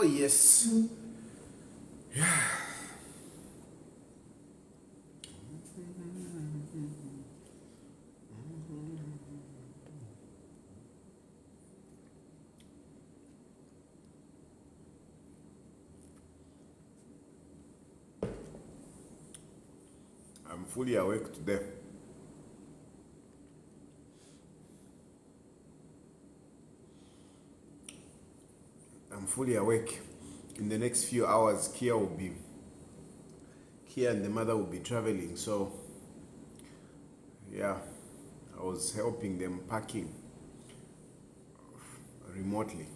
yes. I'm fully awake today. I'm fully awake. In the next few hours, Kia and the mother will be traveling. So, yeah, I was helping them packing remotely.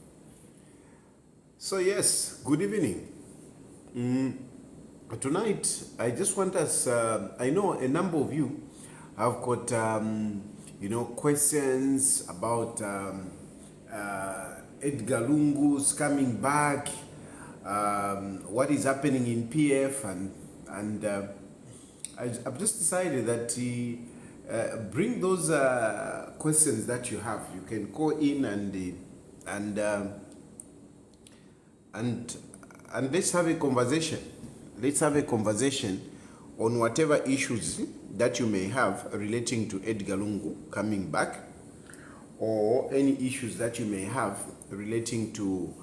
So yes, good evening. Tonight, I just want us. I know a number of you have got, questions about Edgar Lungu's coming back. What is happening in PF, and I've just decided that bring those questions that you have. You can call in and let's have a conversation. Let's have a conversation on whatever issues that you may have relating to Edgar Lungu coming back, or any issues that you may have relating to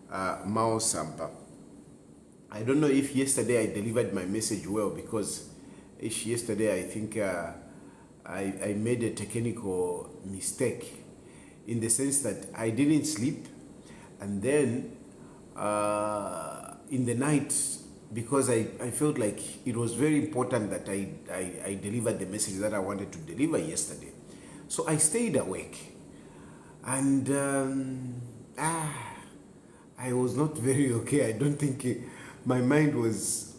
Mao Sampa. I don't know if yesterday I delivered my message well, because yesterday I think I made a technical mistake, in the sense that I didn't sleep, and then in the night, because I felt like it was very important that I delivered the message that I wanted to deliver yesterday. So I stayed awake, and I was not very okay. I don't think my mind was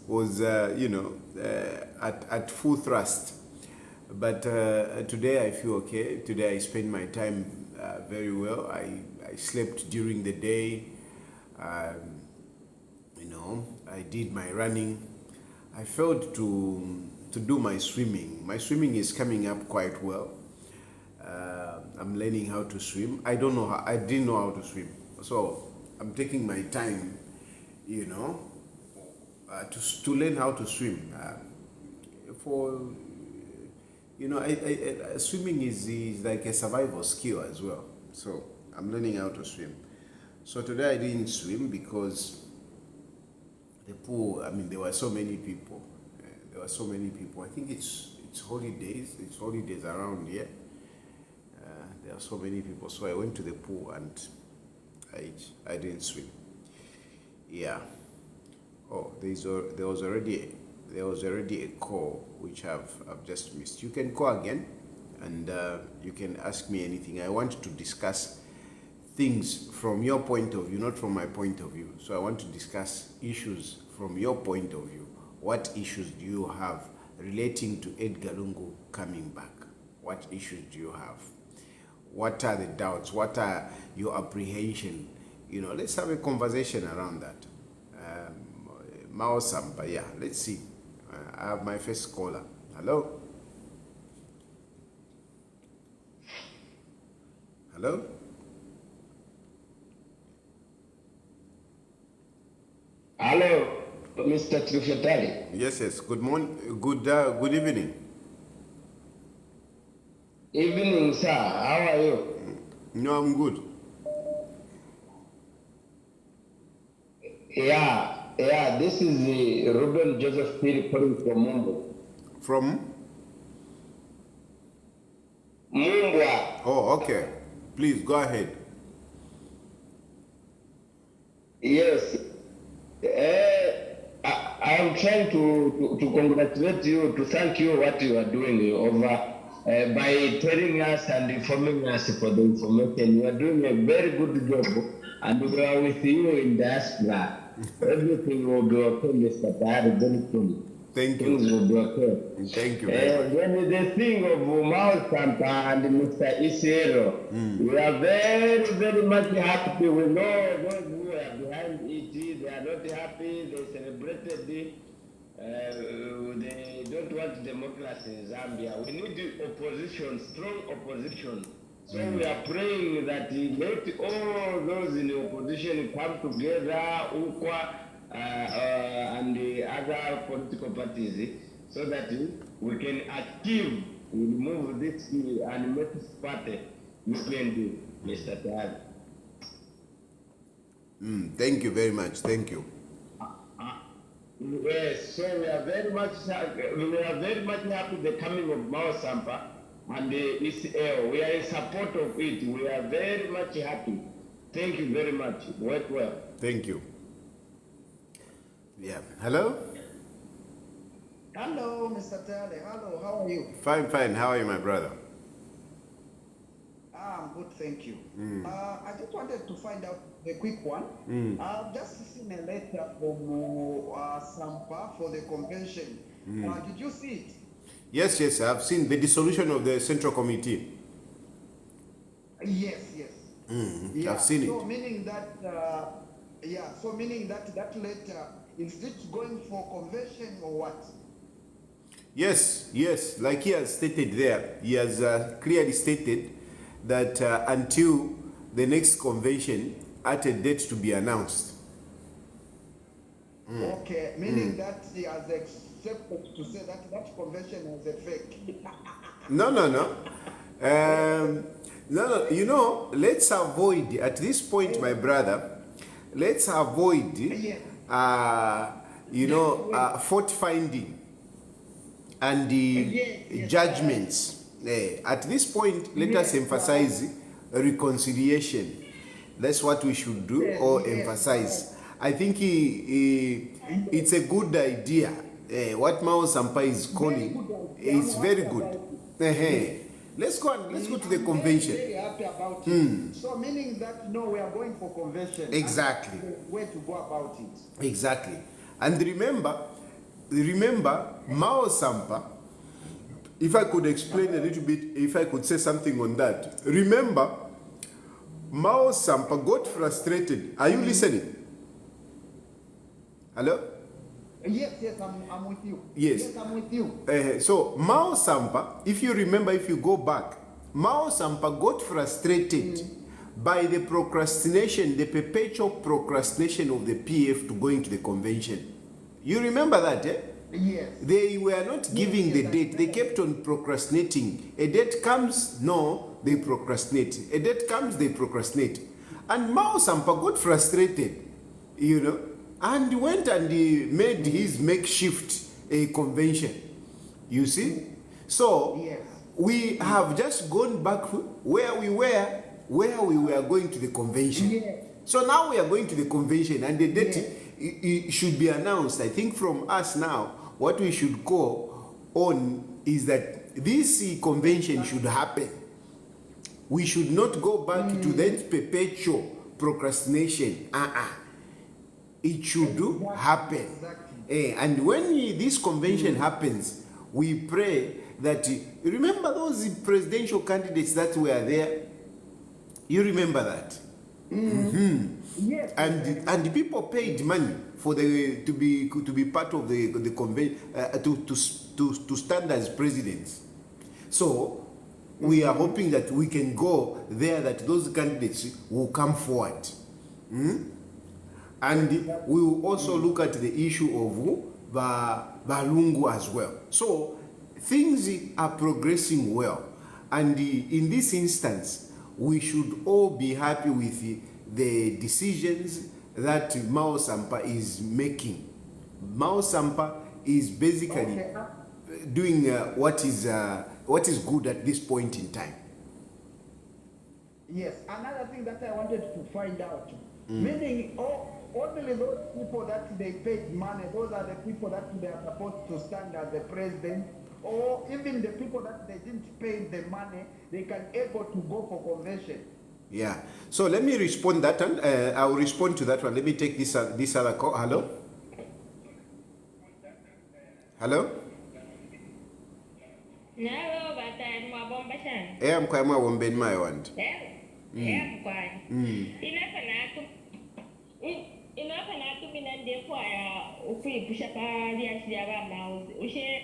at full thrust. But today I feel okay. Today I spent my time very well. I slept during the day. I did my running. I failed to do my swimming. My swimming is coming up quite well. I'm learning how to swim. I didn't know how to swim, so I'm taking my time, to learn how to swim. Swimming is like a survival skill as well. So I'm learning how to swim. So today I didn't swim because the pool, there were so many people. I think it's holidays. It's holidays around here. There are so many people. So I went to the pool and I didn't swim. Yeah. Oh, there was already a call which I've just missed. You can call again, and you can ask me anything. I want to discuss things from your point of view, not from my point of view. So I want to discuss issues from your point of view. What issues do you have relating to Edgar Lungu coming back? What issues do you have? What are the doubts? What are your apprehension? Let's have a conversation around that. Mao Sampa, yeah, let's see. I have my first caller. Hello? Hello? Hello, Mr. Trifetali. Yes. Good morning. Good evening. Evening, sir. How are you? No, I'm good. Yeah. This is Ruben Joseph Phil calling from Mumbo. From? Mumbwa. Oh, okay. Please go ahead. Yes. I am trying to congratulate you, to thank you what you are doing over by telling us and informing us for the information. You are doing a very good job, and we are with you in diaspora. Everything will be okay, Mr. Tahari. Thank you. Things will be okay. Thank you very much. Then the thing of Mao Sampa and Mr. Isiero, we are very, very much happy. We know those who are behind it, they are not happy, they celebrated it. They don't want democracy in Zambia. We need the opposition, strong opposition, So we are praying that let all those in the opposition come together, UKWA and the other political parties, so that we can achieve, we remove this and make this party do, Mr. Tad. Thank you very much. Thank you. Yes, so we are very much happy the coming of Mao Sampa and the ECL. We are in support of it. We are very much happy. Thank you very much. Work well. Thank you. Yeah. Hello? Hello, Mr. Tale. Hello, how are you? Fine, fine. How are you, my brother? I'm good, thank you. I just wanted to find out a quick one. I've just seen a letter from Sampa for the convention. Did you see it? Yes, yes. I've seen the dissolution of the Central Committee. Yes, yes. Yeah, I've seen so it. Meaning that, so meaning that letter, is it going for convention or what? Yes, yes. Like he has stated there, he has clearly stated that until the next convention at a date to be announced. Okay, meaning that he has accepted to say that that convention is a fake. No. No. You know, let's avoid, at this point, my brother, let's avoid, fault finding and the judgments. At this point, let us emphasize reconciliation. That's what we should do or emphasize. I think it's a good idea. What Mao Sampa is calling is very good. Let's go to the convention. Very happy about it. So meaning that we are going for convention. Exactly. Where to go about it. Exactly. And remember Mao Sampa, if I could explain a little bit, if I could say something on that. Remember, Mao Sampa got frustrated. Are you listening? Hello? Yes, I'm with you. Yes, I'm with you. So Mao Sampa, if you remember, if you go back, Mao Sampa got frustrated by the procrastination, the perpetual procrastination of the PF to going to the convention. You remember that, eh? Yes. They were not giving the date. They kept on procrastinating. A date comes, no, they procrastinate. A date comes, they procrastinate. And Mao Sampa got frustrated, and went and he made his makeshift convention. You see? So, we have just gone back where we were going to the convention. Yes. So now we are going to the convention and the date it should be announced. I think from us now, what we should go on is that this convention should happen. We should not go back to that perpetual procrastination. It should happen. And when this convention happens, we pray that, remember those presidential candidates that were there? You remember that? Yes. And the people paid money for to be part of the convention to stand as presidents. So we are hoping that we can go there, that those candidates will come forward. And we will also look at the issue of Balungu as well. So things are progressing well. And in this instance, we should all be happy with the decisions that Mao Sampa is making. Mao Sampa is basically doing what is good at this point in time. Yes, another thing that I wanted to find out, meaning only those people that they paid money, those are the people that they are supposed to stand as the president, or even the people that they didn't pay the money, they can able to go for convention. Yeah. So let me respond that one. I will respond to that one. Let me take this other call. Hello? Hello? Hello, batay mo bomba siya. I'm quite more one bed my one. I'm quite. Enough na to binande kwa ya ukipusha pali ya shaba mouse. Ushe.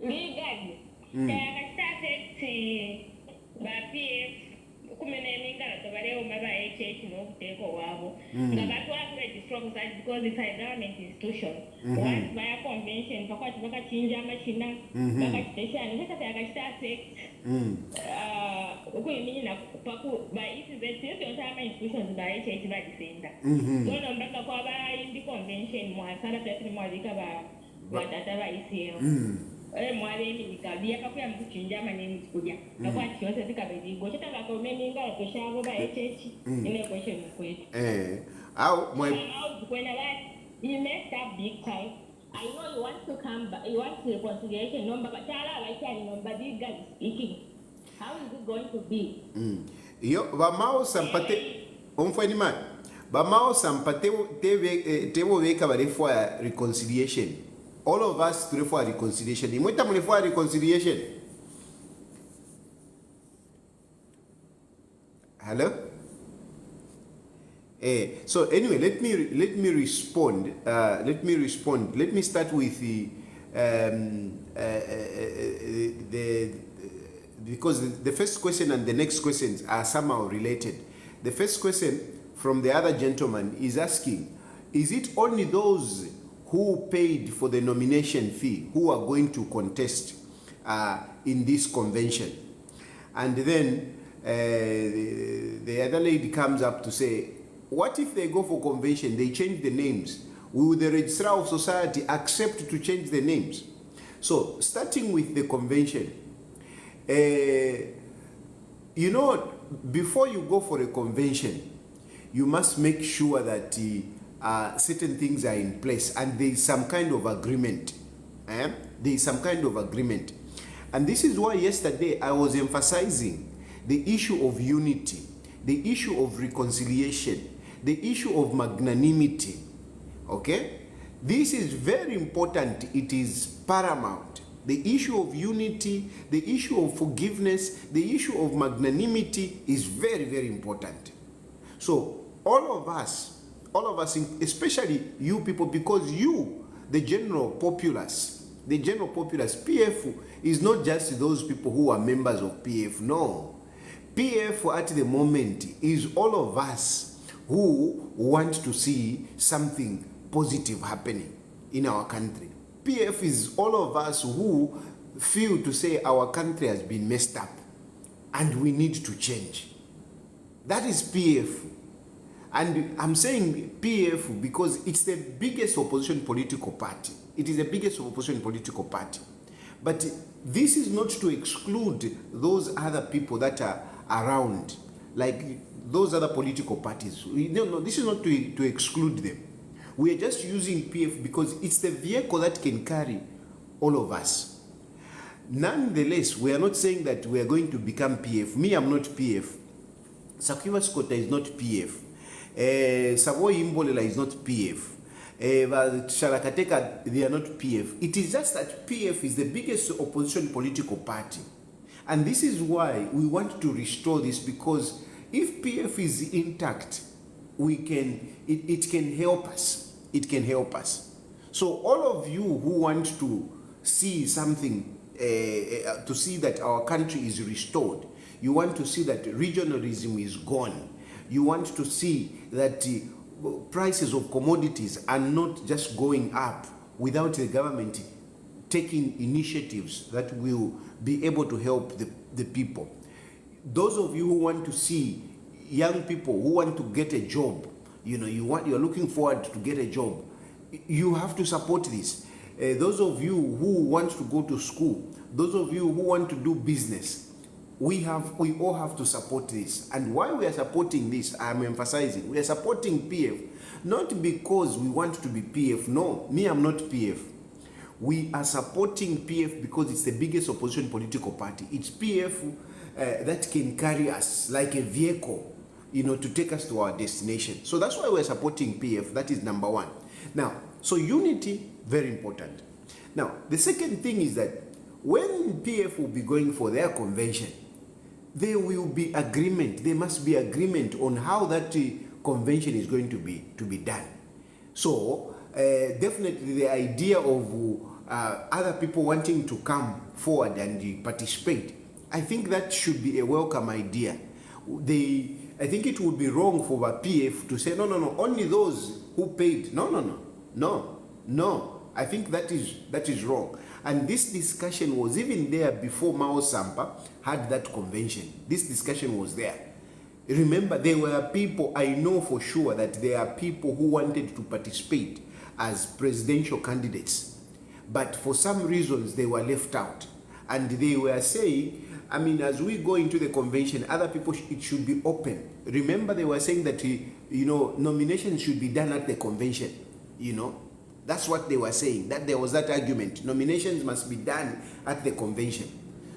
Legally. Kaya start affect ba PF kumene mingala tobaleo maba HH no kuteko wabo ngabantu register because it's a government institution once via convention pakwati vakachinja machina vakachiteshana vakatayakachita affect ukuyimina paku ba isi ama institutions ba HH vadifenda ngono mbaka kwa ba indi convention mwasala pekini mwalika batata ba ICM mwalemi ikabia pakuya mkuchinja maneni kuja nakwati yose zikabezigo chitanga komeni ngalo peshavo ba HH ine question kwetu au when you messed up big time. I know you want to come back, you want reconciliation number, but these guys speaking. How is it going to be? Yo bamao sampate omfweni man bamao sampate tevo weka bare for reconciliation. All of us to for reconciliation. Imweta mule for reconciliation. Hello? So anyway, let me respond. Let me start with because the first question and the next questions are somehow related. The first question from the other gentleman is asking, is it only those who paid for the nomination fee who are going to contest in this convention? And then the other lady comes up to say, what if they go for convention, they change the names? Will the registrar of society accept to change the names? So, starting with the convention, you know, before you go for a convention, you must make sure that certain things are in place and there is some kind of agreement. There is some kind of agreement. And this is why yesterday I was emphasizing the issue of unity, the issue of reconciliation, the issue of magnanimity. Okay? This is very important. It is paramount. The issue of unity, the issue of forgiveness, the issue of magnanimity is very, very important. So all of us, especially you people, because you, the general populace, PF is not just those people who are members of PF. No. PF at the moment is all of us who want to see something positive happening in our country. PF is all of us who feel to say our country has been messed up and we need to change. That is PF. And I'm saying PF because it's the biggest opposition political party. It is the biggest opposition political party. But this is not to exclude those other people that are around, like those other political parties. No, this is not to exclude them. We are just using PF because it's the vehicle that can carry all of us. Nonetheless, we are not saying that we are going to become PF. Me, I'm not PF. Sakiva Skota is not PF. Savoy Imbolela is not PF. Sharakateka, they are not PF. It is just that PF is the biggest opposition political party. And this is why we want to restore this, because if PF is intact, it can help us. It can help us. So all of you who want to see something, to see that our country is restored, you want to see that regionalism is gone, you want to see that prices of commodities are not just going up without the government taking initiatives that will be able to help the people. Those of you who want to see young people who want to get a job, you're looking forward to get a job, you have to support this. Those of you who want to go to school, those of you who want to do business, we all have to support this. And why we are supporting this, I'm emphasizing, we are supporting PF, not because we want to be PF. No, me, I'm not PF. We are supporting PF because it's the biggest opposition political party. It's PF that can carry us like a vehicle, to take us to our destination. So that's why we're supporting PF. That is number one. Now, so unity, very important. Now, the second thing is that when PF will be going for their convention, there will be agreement. There must be agreement on how that convention is going to be done. So definitely the idea of other people wanting to come forward and participate I think that should be a welcome idea. I think it would be wrong for the PF to say, no, only those who paid. No. I think that is wrong. And this discussion was even there before Mao Sampa had that convention. This discussion was there. Remember, there were people, I know for sure that there are people who wanted to participate as presidential candidates. But for some reasons, they were left out. And they were saying, I mean, as we go into the convention, other people, it should be open. Remember, they were saying that, nominations should be done at the convention, That's what they were saying, that there was that argument. Nominations must be done at the convention.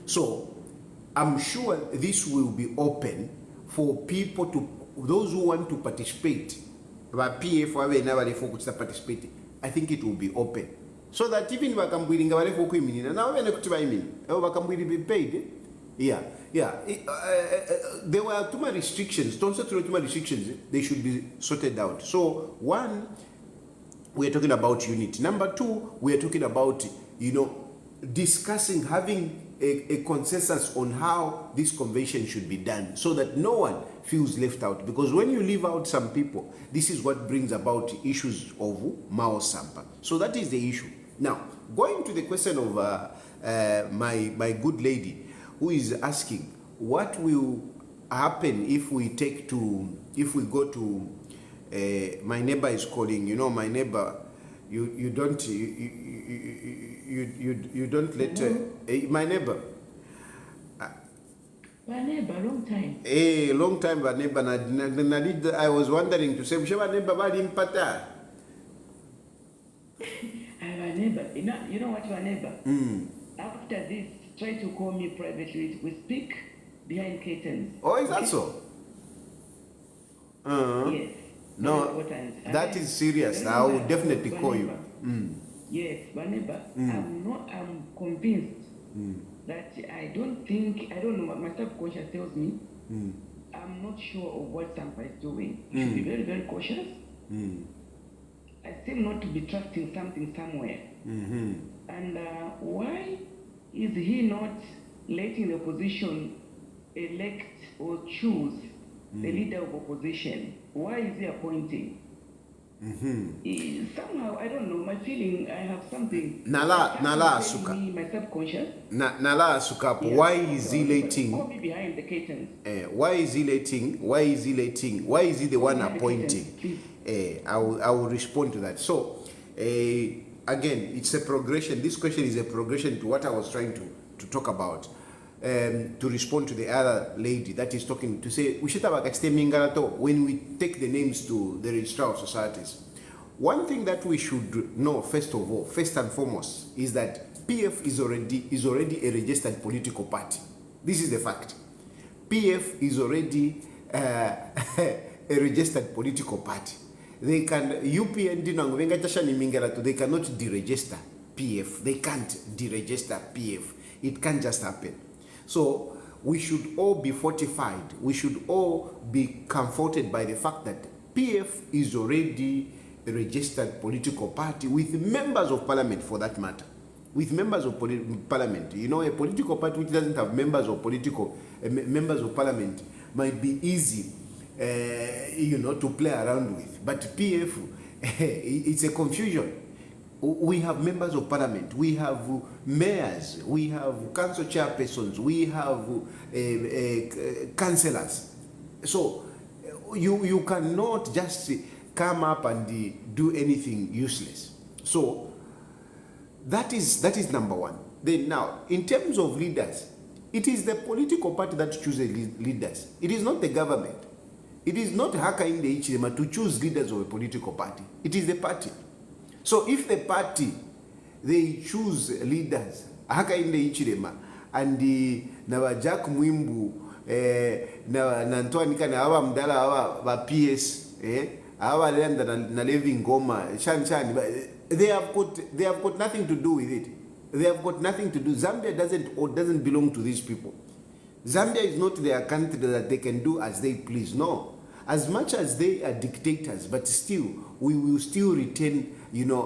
So I'm sure this will be open for people those who want to participate. Participate. I think it will be open. So that even be paid. Yeah. There were too many restrictions. Don't say too many restrictions. They should be sorted out. So one, we are talking about unity. Number two, we are talking about, discussing, having a consensus on how this convention should be done so that no one feels left out. Because when you leave out some people, this is what brings about issues of Mao Sampa. So that is the issue. Now, going to the question of my good lady who is asking, what will happen if we go to my neighbor is calling, my neighbor, you don't let my neighbor. My neighbor, long time. Long time, my neighbor. I was wondering to say, my neighbor, my neighbor. You know what, your neighbor? After this, try to call me privately. We speak behind curtains. Oh, is that so? Yes. No, that is serious. I will definitely call you. Yes, but neighbor, I'm convinced that I don't know what my subconscious tells me. I'm not sure of what Sampa is doing. You should be very, very cautious. I seem not to be trusting something somewhere. And why is he not letting the opposition elect or choose the leader of opposition? Why is he appointing? Somehow, I don't know, my feeling, I have something. Nala Suka. My subconscious. Nala Suka, Yeah. why is he letting? Call me behind the curtains. Why is he letting? Why is he the one appointing? I will respond to that. So, again, it's a progression. This question is a progression to what I was trying to talk about. To respond to the other lady that is talking, to say when we take the names to the registrar of societies. One thing that we should know first and foremost, is that PF is already a registered political party. This is the fact. PF is already a registered political party. They can UPND they cannot deregister PF. They can't deregister PF. It can't just happen. So we should all be fortified. We should all be comforted by the fact that PF is already a registered political party with members of parliament, for that matter. With members of parliament. A political party which doesn't have members of parliament might be easy, to play around with. But PF, it's a confusion. We have members of parliament, we have mayors, we have council chairpersons, we have councillors. So you cannot just come up and do anything useless. So that is number one. Then now, in terms of leaders, it is the political party that chooses leaders. It is not the government. It is not Haka in the Ichirema to choose leaders of a political party. It is the party. So if the party, they choose leaders, Haka in the Ichirema, and na Jack Mwimbu, na Antoine Kana, awa mdala awa PS, awa lenda na Levi Ngoma, Shan, they have got nothing to do with it. They have got nothing to do. Zambia doesn't belong to these people. Zambia is not their country that they can do as they please. No. As much as they are dictators, but still, we will still retain,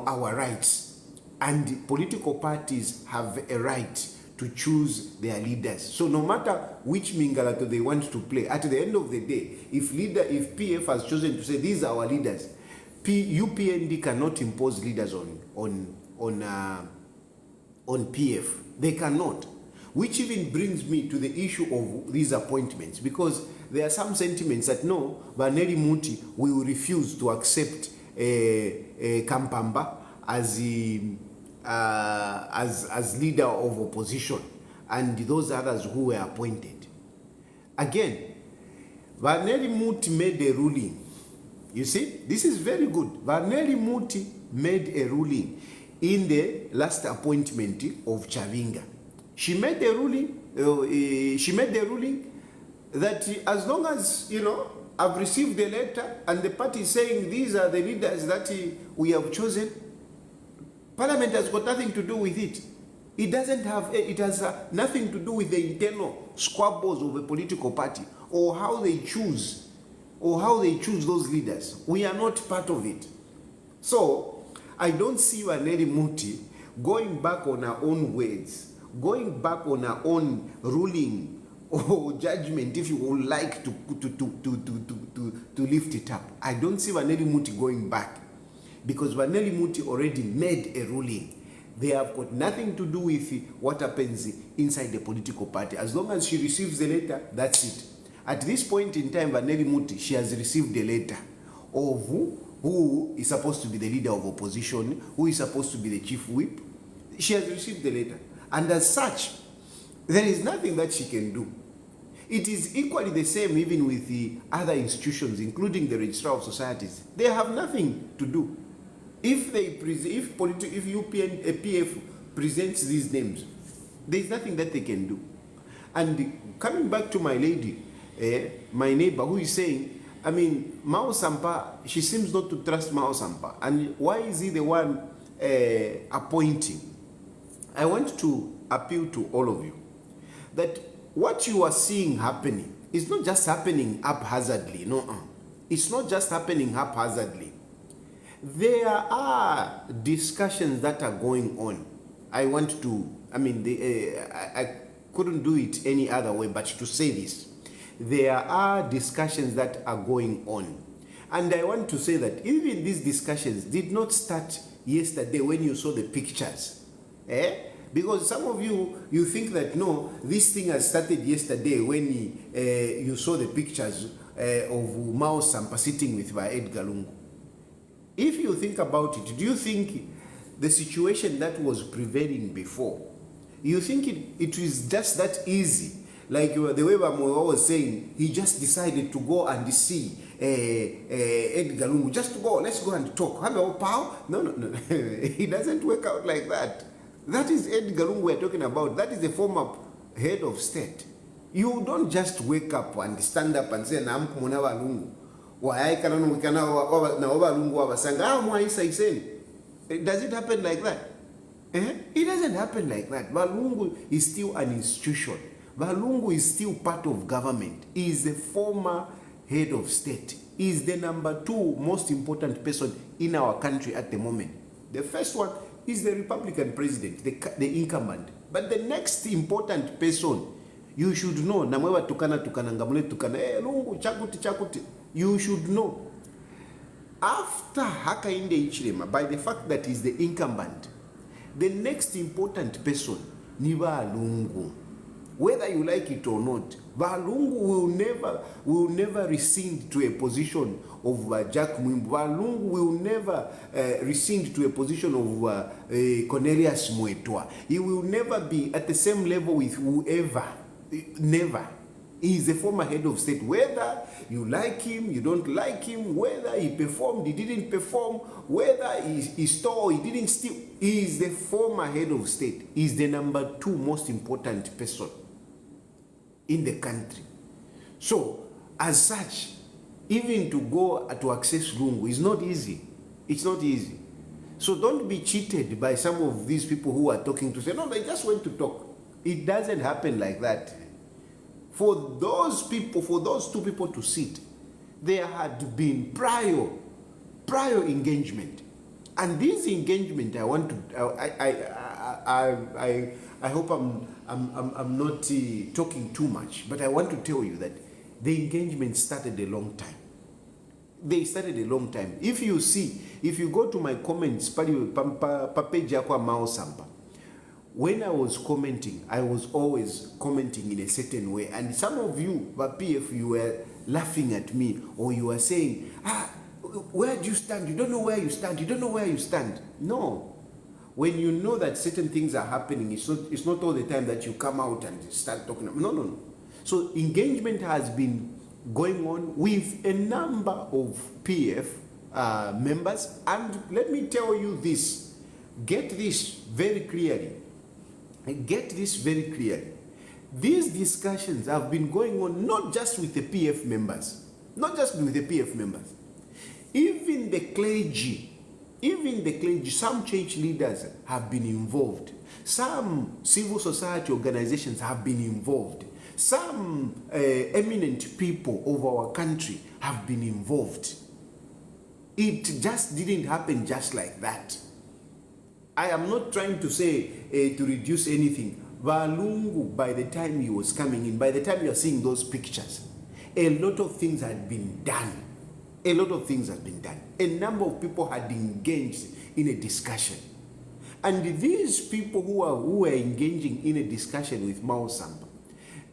our rights. And political parties have a right to choose their leaders. So no matter which Mingalato they want to play, at the end of the day, if PF has chosen to say these are our leaders, UPND cannot impose leaders on PF. They cannot. Which even brings me to the issue of these appointments, because there are some sentiments that no, Vaneri Muti will refuse to accept Kampamba as leader of opposition, and those others who were appointed. Again, Vaneri Muti made a ruling. You see, this is very good. Vaneri Muti made a ruling in the last appointment of Chavinga. She made a ruling. That as long as, I've received the letter and the party is saying these are the leaders that we have chosen, Parliament has got nothing to do with it. It has nothing to do with the internal squabbles of a political party or how they choose those leaders. We are not part of it. So I don't see Vaneri Muti going back on her own words, going back on her own ruling or judgment, if you would like to lift it up. I don't see Vaneri Muti going back, because Vaneri Muti already made a ruling. They have got nothing to do with what happens inside the political party. As long as she receives the letter, that's it. At this point in time, Vaneri Muti, she has received the letter of who is supposed to be the leader of opposition, who is supposed to be the chief whip. She has received the letter. And as such, there is nothing that she can do. It is equally the same even with the other institutions, including the Registrar of Societies. They have nothing to do. If PF presents these names, there is nothing that they can do. And coming back to my lady, my neighbor, who is saying, Mao Sampa, she seems not to trust Mao Sampa. And why is he the one appointing? I want to appeal to all of you that what you are seeing happening is not just happening haphazardly. It's not just happening haphazardly. There are discussions that are going on. I couldn't do it any other way but to say this. There are discussions that are going on. And I want to say that even these discussions did not start yesterday when you saw the pictures. Because some of you think that no, this thing has started yesterday when you saw the pictures of Mao Sampa sitting with Edgar Lungu. If you think about it, do you think the situation that was prevailing before, you think it was just that easy? Like the way Bamoyo was saying, he just decided to go and see Edgar Lungu, just to go, let's go and talk. Hello, pal? No. It doesn't work out like that. That is Edgar Lungu we're talking about. That is the former head of state. You don't just wake up and stand up and say, Does it happen like that? It doesn't happen like that. Balungu is still an institution. Balungu is still part of government. He is the former head of state. He is the number 2 most important person in our country at the moment. The first one is the Republican president, the incumbent. But the next important person, you should know, you should know. After Hakainde Hichilema, by the fact that he's the incumbent, the next important person, ni Balungu. Whether you like it or not, Balungu will never rescind to a position of Jack Mwimbu. Balungu will never rescind to a position of Cornelius Muetwa. He will never be at the same level with whoever. Never. He is the former head of state. Whether you like him, you don't like him, whether he performed, he didn't perform, whether he stole, he didn't steal, he is the former head of state. He is the number 2 most important person in the country. So, as such, even to go to access Lungu is not easy. It's not easy. So don't be cheated by some of these people who are talking to say, no, they just went to talk. It doesn't happen like that. For those people, for those 2 people to sit, there had been prior engagement. And this engagement, I I hope I'm not talking too much, but I want to tell you that the engagement started a long time. They started a long time. If you go to my comments, page yakwa Mao Sampa, when I was commenting, I was always commenting in a certain way. And some of you, PF, you were laughing at me, or you were saying, where do you stand? You don't know where you stand. You don't know where you stand. No. When you know that certain things are happening, it's not all the time that you come out and start talking. No. So engagement has been going on with a number of PF members. And let me tell you this. Get this very clearly. These discussions have been going on not just with the PF members. Even the clergy, some church leaders have been involved. Some civil society organizations have been involved. Some eminent people of our country have been involved. It just didn't happen just like that. I am not trying to say to reduce anything. Valungu, by the time he was coming in, by the time you are seeing those pictures, a lot of things had been done. A number of people had engaged in a discussion. And these people who were engaging in a discussion with Mao Sampa,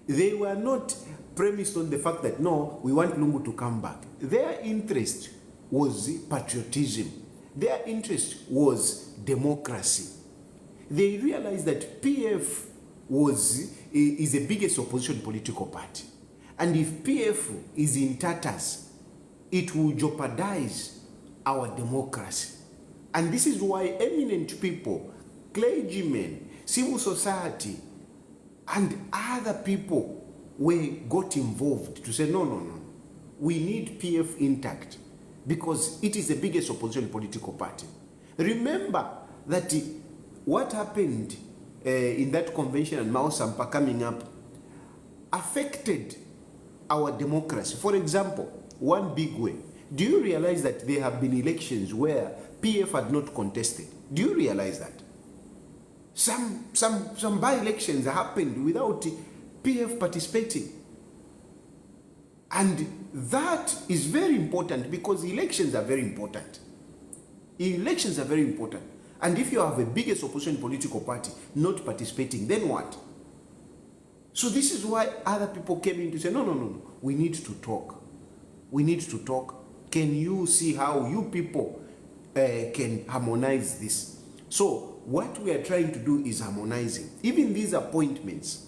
they were not premised on the fact that, no, we want Lungu to come back. Their interest was patriotism. Their interest was democracy. They realized that PF is the biggest opposition political party. And if PF is in tatters, it will jeopardize our democracy. And this is why eminent people, clergymen, civil society, and other people got involved to say, no, we need PF intact because it is the biggest opposition political party. Remember that what happened in that convention and Mao Sampa coming up affected our democracy. For example, one big way. Do you realize that there have been elections where PF had not contested? Do you realize that? Some by-elections happened without PF participating. And that is very important because elections are very important. And if you have a biggest opposition political party not participating, then what? So this is why other people came in to say, no, we need to talk. Can you see how you people can harmonize this? So what we are trying to do is harmonizing. Even these appointments,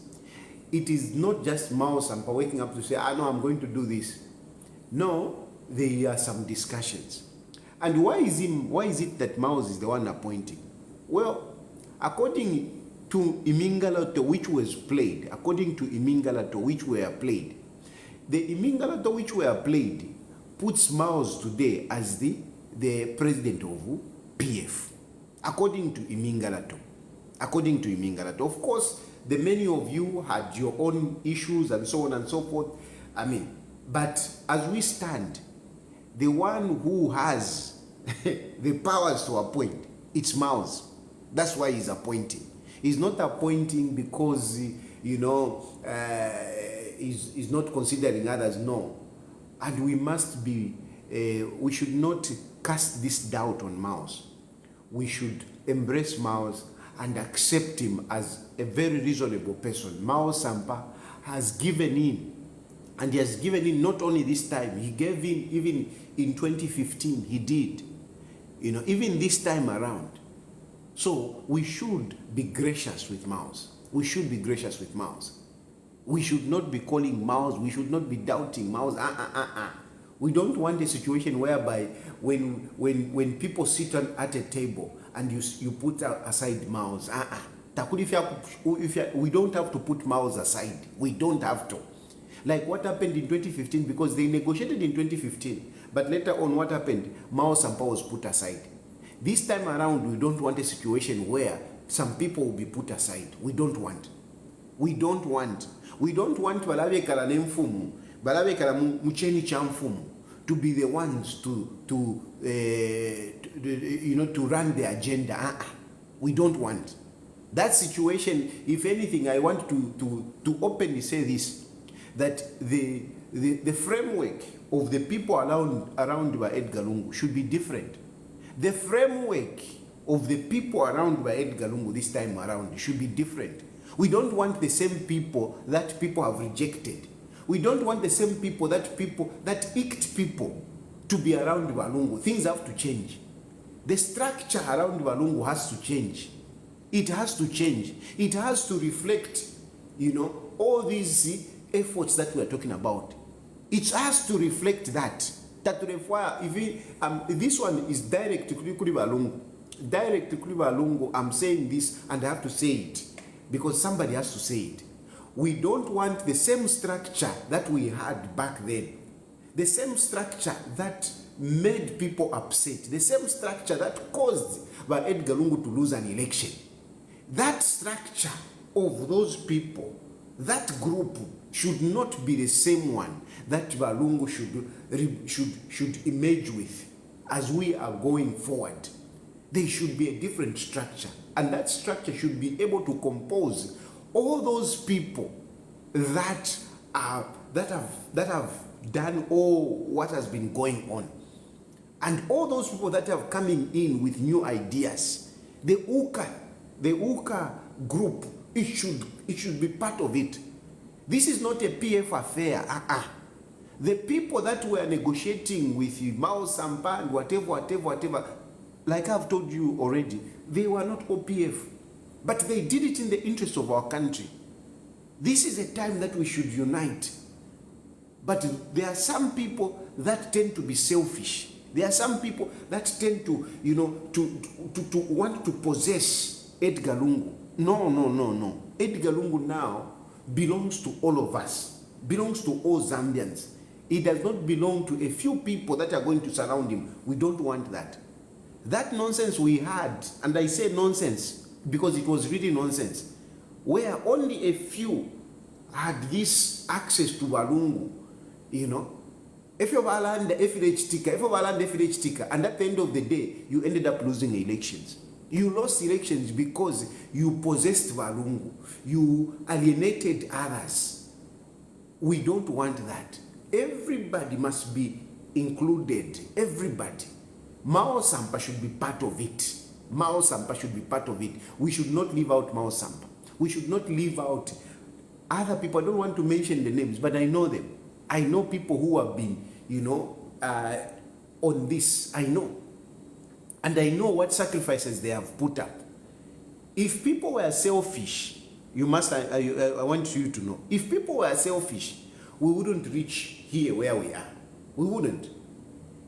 it is not just Mao Sampa waking up to say, no, I'm going to do this. No, there are some discussions. And why is it that Mao is the one appointing? Well, according to Imingalato, which was played, the Imingalato which were played puts Mao today as the president of PF, according to Imingalato. Of course, the many of you had your own issues and so on and so forth. But as we stand, the one who has the powers to appoint, it's Mao. That's why he's appointing. He's not appointing because, he's not considering others, no. And we must be, we should not cast this doubt on Mao. We should embrace Mao and accept him as a very reasonable person. Mao Sampa has given in, and he has given in not only this time, he gave in even in 2015, he did, even this time around. So we should be gracious with Mao. We should not be calling Mao, we should not be doubting Mao. We don't want a situation whereby when people sit at a table and you put aside Mao. We don't have to put Mao aside. We don't have to. Like what happened in 2015, because they negotiated in 2015, but later on what happened? Mao Sampa was put aside. This time around, we don't want a situation where some people will be put aside. We don't want balabekala nemfumu, balabekala mucheni cha mfumu to be the ones to run the agenda. We don't want. That situation, if anything, I want to openly say this, that the framework of the people around Edgar Lungu should be different. The framework of the people around Edgar Lungu this time around should be different. We don't want the same people that people have rejected. We don't want the same people that icked people to be around Walungu. Things have to change. The structure around Walungu has to change. It has to change. It has to reflect, all these efforts that we are talking about. It has to reflect that. This one is direct to Walungu. Direct to Walungu, I'm saying this and I have to say it because somebody has to say it. We don't want the same structure that we had back then. The same structure that made people upset. The same structure that caused Edgar Lungu to lose an election. That structure of those people, that group should not be the same one that Walungu should emerge with as we are going forward. There should be a different structure, and that structure should be able to compose all those people that have done all what has been going on, and all those people that have coming in with new ideas. The UKA group, it should be part of it. This is not a PF affair. The people that were negotiating with Mao Sampa and whatever, like I've told you already, they were not OPF, but they did it in the interest of our country. This is a time that we should unite. But there are some people that tend to be selfish. There are some people that tend to, to want to possess Edgar Lungu. No. Edgar Lungu now belongs to all of us, belongs to all Zambians. It does not belong to a few people that are going to surround him. We don't want that. That nonsense we had, and I say nonsense because it was really nonsense, where only a few had this access to Walungu, if you land the FLH ticker, and at the end of the day, you ended up losing elections. You lost elections because you possessed Walungu. You alienated others. We don't want that. Everybody must be included. Everybody. Mao Sampa should be part of it. Mao Sampa should be part of it. We should not leave out Mao Sampa. We should not leave out other people. I don't want to mention the names, but I know them. I know people who have been, on this. I know. And I know what sacrifices they have put up. If people were selfish, I want you to know, if people were selfish, we wouldn't reach here where we are. We wouldn't.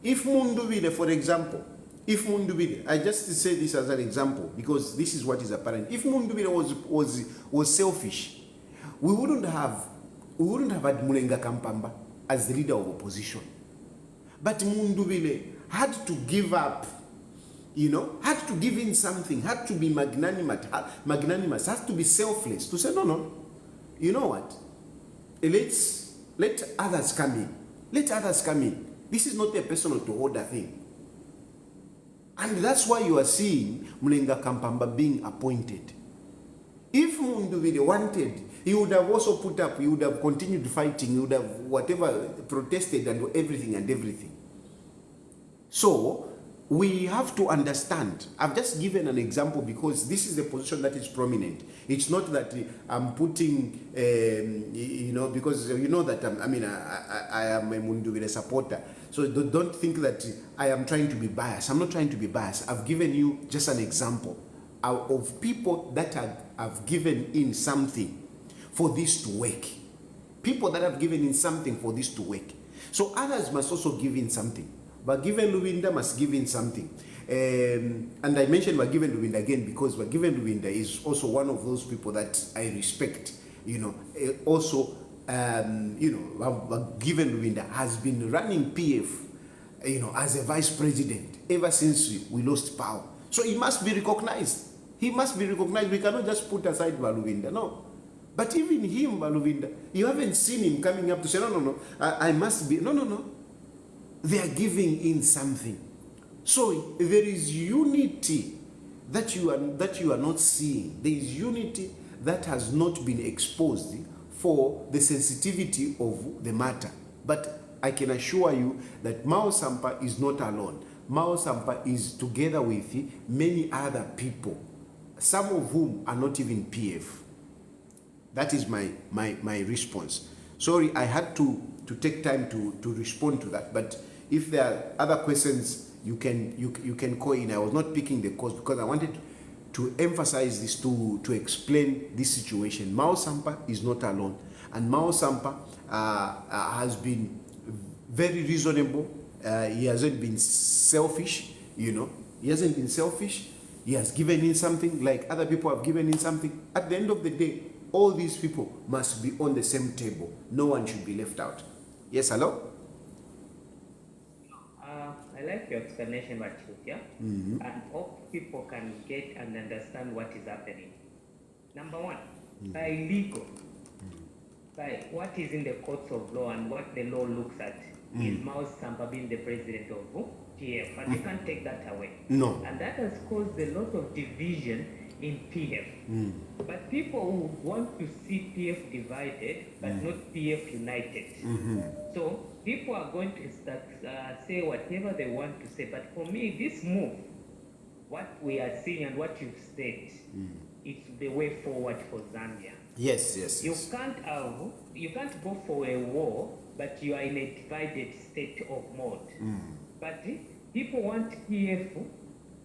If Mundubile, for example, I just say this as an example because this is what is apparent. If Mundubile was selfish, we wouldn't have had Mulenga Kampamba as the leader of opposition. But Mundubile had to give up, had to give in something, had to be magnanimous, had to be selfless, to say, no, you know what? Let others come in. Let others come in. This is not a personal to order thing. And that's why you are seeing Mulenga Kampamba being appointed. If Mundubile wanted, he would have also put up, he would have continued fighting, he would have protested and everything. So, we have to understand. I've just given an example because this is the position that is prominent. It's not that I'm putting, because you know that I am a Mundubile supporter. So don't think that I am trying to be biased. I'm not trying to be biased. I've given you just an example of people that have given in something for this to work. People that have given in something for this to work. So others must also give in something. But given Luwinda must give in something. And I mentioned Bagiven Luwinda again because Bagiven Luwinda is also one of those people that I respect. Also, Bagiven Luwinda has been running PF, as a vice president ever since we lost power. So he must be recognized. He must be recognized. We cannot just put aside Baluwinda, no. But even him, Baluwinda, you haven't seen him coming up to say, no, I must be, no. They are giving in something. So there is unity that you are not seeing. There is unity that has not been exposed for the sensitivity of the matter. But I can assure you that Mao Sampa is not alone. Mao Sampa is together with many other people, some of whom are not even PF. That is my response. Sorry, I had to take time to respond to that. But if there are other questions, you can call in. I was not picking the calls because I wanted to emphasize this, to explain this situation. Mao Sampa is not alone, and Mao Sampa has been very reasonable. He hasn't been selfish, you know. He hasn't been selfish. He has given in something like other people have given in something. At the end of the day, all these people must be on the same table. No one should be left out. Yes, hello? I like your explanation, Machukia, and hope people can get and understand what is happening. Number one, by legal, by what is in the courts of law and what the law looks at, is Mao Sampa being the president of PF, but you can't take that away. No. And that has caused a lot of division in PF. But people who want to see PF divided, but not PF united. So people are going to start say whatever they want to say. But for me, this move, what we are seeing and what you've said, it's the way forward for Zambia. Yes, yes. You can't go for a war, but you are in a divided state of mode. But people want PF,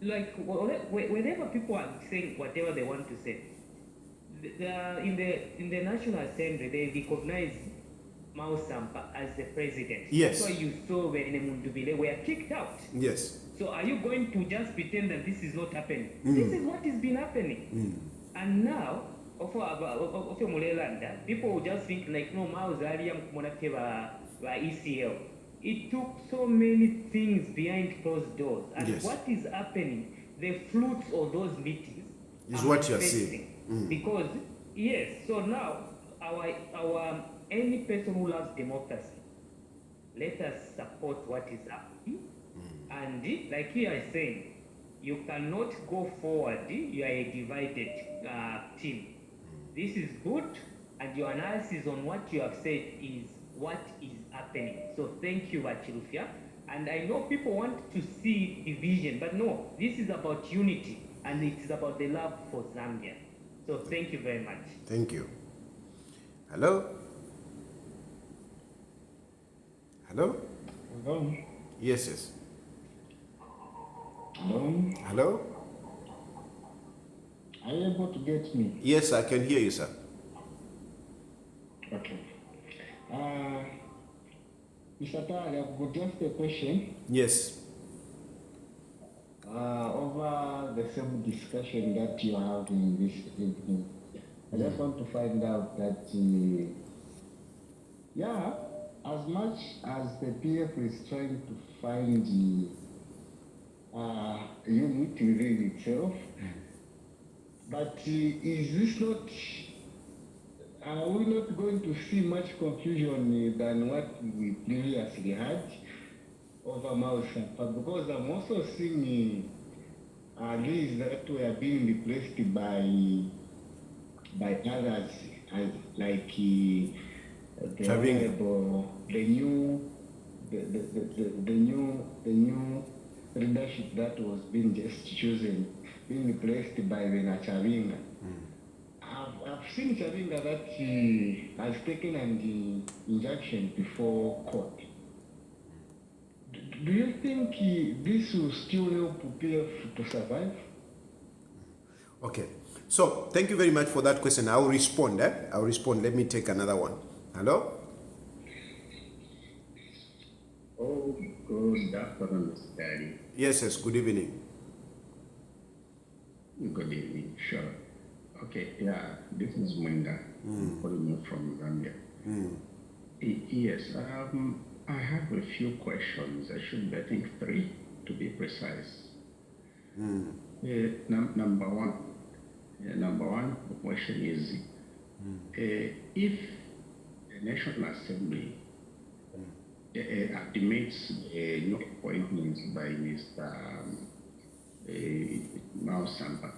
like whenever people are saying whatever they want to say, in the National Assembly they recognize Mao Sampa as the president. Yes. That's why you saw when Mundubile were kicked out. Yes. So are you going to just pretend that this is not happening? This is what has been happening. And now, people will just think like, no, Mao Zaria ECL. It took so many things behind closed doors. And Yes. what is happening, the fruits of those meetings Is are what you're manifesting. seeing. Because, yes, so now, our any person who loves democracy, let us support what is happening. And like you are saying, you cannot go forward, you are a divided team. This is good, and your analysis on what you have said is what is happening. So thank you, Vachilufia. And I know people want to see division, but no, this is about unity, and it is about the love for Zambia. So thank you very much. Thank you. Hello? Hello? Hello? Yes, yes. Hello? Hello? Are you able to get me? Yes, I can hear you, sir. Okay. Mr. Tari, I've got just a question Yes. over the same discussion that you are having this evening. I just want to find out that, as much as the PF is trying to find unity within itself, but is this not, are we not going to see much confusion than what we previously had over Mao Sampa? Because I'm also seeing these that were being replaced by others, like the new leadership that was being just chosen, being replaced by the Chavinga. I've seen Chavinga that he has taken an injunction before court. Do you think this will still help PF to survive? Okay. So, thank you very much for that question. I'll respond. I'll respond. Let me take another one. Hello? Oh, good afternoon, Mr. Daddy. Yes, yes. Good evening. Good evening, sure. Okay, yeah, this is Mwenda, calling you from Zambia. Yes, I have a few questions. I should be, I think, 3 to be precise. Number one, the question is, if the National Assembly admits new appointments by Mr. Mao Sampa.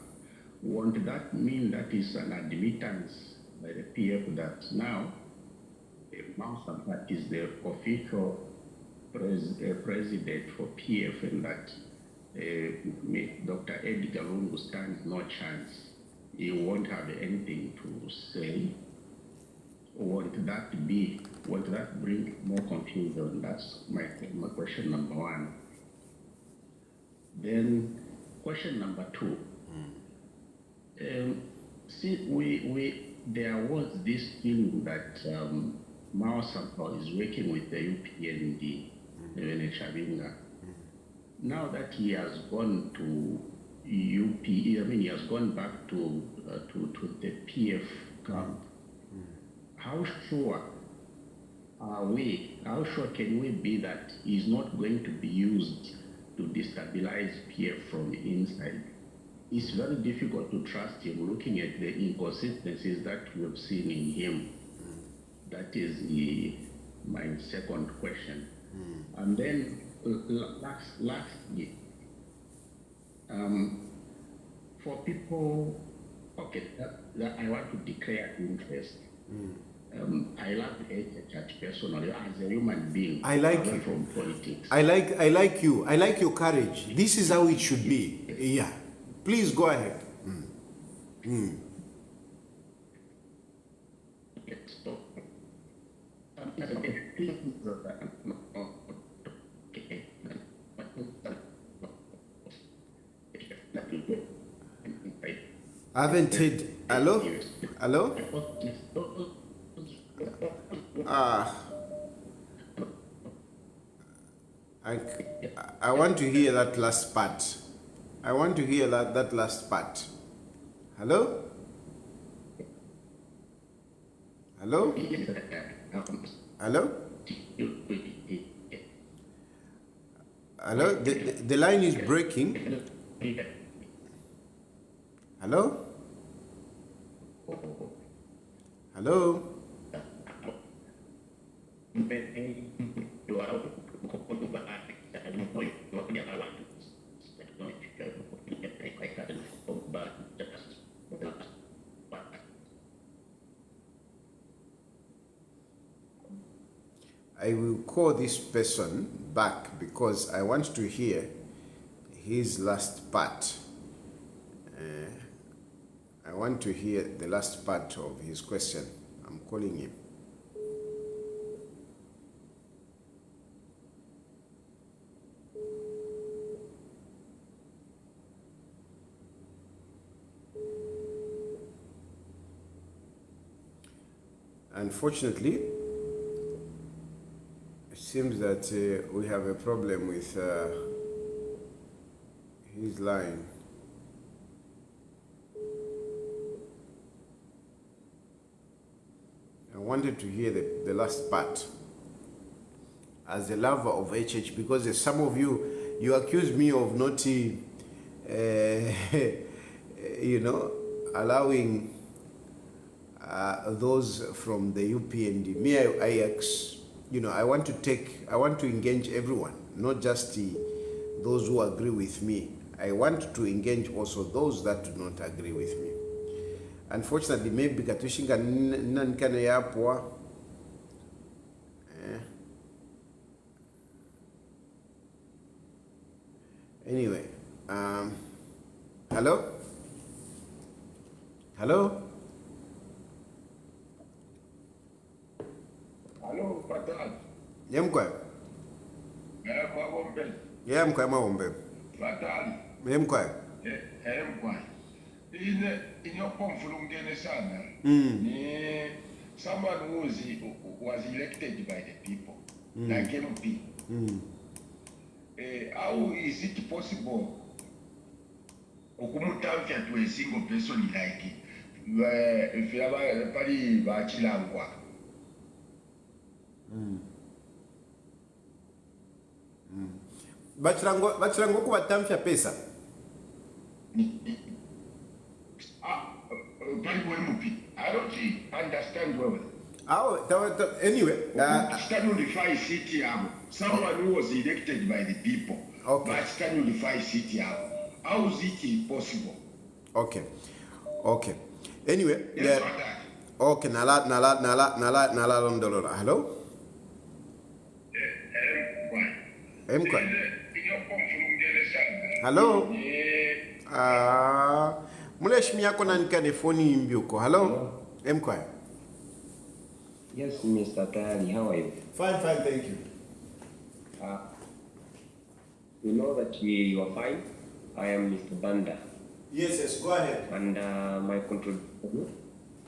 Won't that mean that is an admittance by the PF that now Mao Sampa is the official president for PF and that Dr. Edgar Lungu stands no chance? He won't have anything to say. Won't that bring more confusion? That's my question number one. Then question number two. See, there was this thing that Mao Sampa is working with the UPND, Chavinga. Now that he has gone to he has gone back to the PF camp. How sure can we be that he's not going to be used to destabilize PF from the inside? It's very difficult to trust him looking at the inconsistencies that we have seen in him. That is my second question. And then lastly, for people, okay, that I want to declare interest. I love HH personally as a human being. I like you. From politics. I like you. I like your courage. This is how it should be. Yeah. Please go ahead. I haven't heard. Hello? Hello? I want to hear that last part. I want to hear that last part. Hello? Hello? Hello? Hello? The line is breaking. Hello? Hello? I will call this person back because I want to hear his last part. I want to hear the last part of his question. I'm calling him. Unfortunately, it seems that we have a problem with his line. I wanted to hear the last part as a lover of HH, because some of you accuse me of not, allowing those from the UPND. Me, I want to engage everyone, not just those who agree with me. I want to engage also those that do not agree with me. Unfortunately, maybe katushinga nankana yapwa. Anyway, hello? Hello? Hello, Patal. Yemkwa. Yemkwa mawombe. Patal. Yemkwa. Yemkwa. Inyokomfulungene sana. Someone who was elected by the people, like MP. How is it possible okumutamfya to a single person like if you have pari bachilangwa? Bachirango kubatamfya pesa. I don't understand well. Anyway, someone who was elected by the people. Okay. But can unify city. how is it possible? Okay. Okay. Anyway, Yes, yeah. Father. Okay, nala londolola. Hello? Mkwa. Hello? Muleshmi yako nanikane phone imbiuko. Hello? Mkwa. Yes, Mr. Tayari, how are you? Fine, thank you. We know that you are fine. I am Mr. Banda. Yes, go ahead. And my contribution,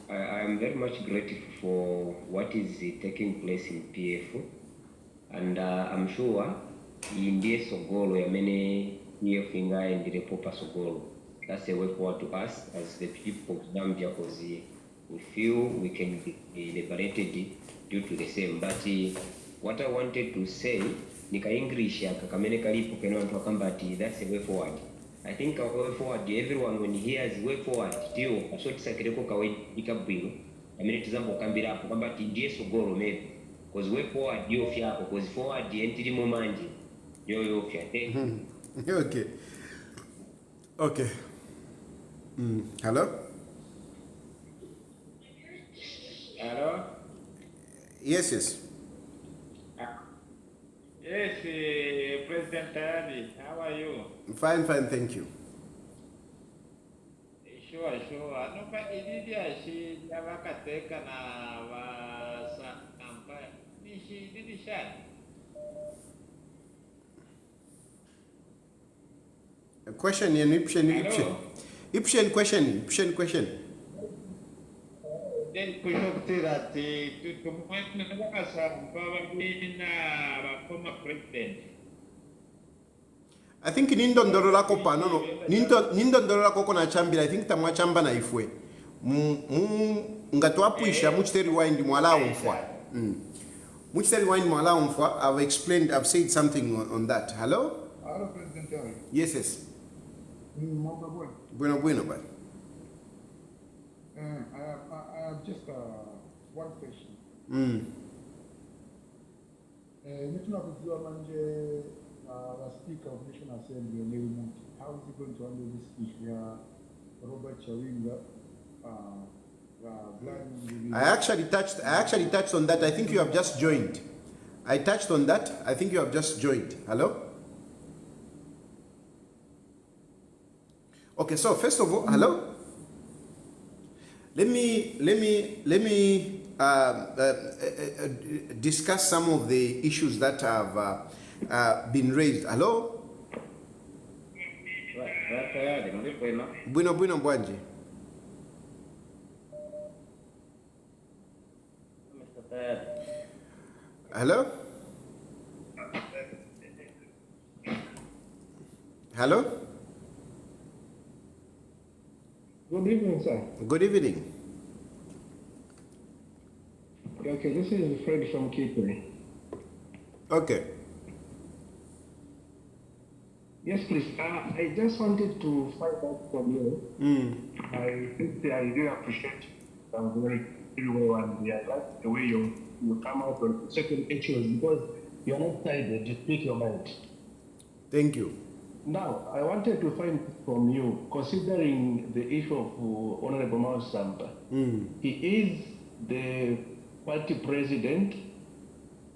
I am very much grateful for what is taking place in PF. And I'm sure in this Sogolo, many PF in and the Popa Sogolo. That's a way forward to us as the people of Zambia, because we feel we can be liberated due to the same. But what I wanted to say, Nika English, Kakamene Kalipo, that's a way forward. I think a way forward, everyone when he hears way forward, still, a short Sakreko Kawai Ikabu, I mean, example, Kambira, Kambati, DS Sogolo, maybe. Because way forward, you fear, because forward, the entity moment, you fear. Okay. Okay. Hello? Hello? Yes. Yes, President Tayari, how are you? Fine, thank you. Sure. Nobody did she never take an Sampa. She did shot. A question in Ipshen question. Then could you say that to former president? I think nindondorola kopa no nindondorola koko na chambira. I think tamwa chamba na ifwe ngatwapuisha muchiteri rewind mwala umfwa muchiteri rewind mwala umfwa. I've said something on that. Hello? Hello, President Terry. Yes. Bueno. Bueno, but I have just one question. Nituna kujua manje the Speaker of National Assembly, how is he going to handle this issue? Robert Chawinga, I actually touched on that. I think you have just joined. I touched on that. I think you have just joined. Hello? Okay, so first of all, hello? Let me discuss some of the issues that have been raised. Hello? Bueno, Mbwanje. Hello? Hello? Good evening, sir. Good evening. Okay, this is Fred from Kitwe. Okay. Yes, please. I just wanted to find out from you. I think I really appreciate very well, and I like the way you come out on certain issues because you are not sided, you speak your mind. Thank you. Now, I wanted to find from you, considering the issue of Honorable Mao Sampa, he is the party president,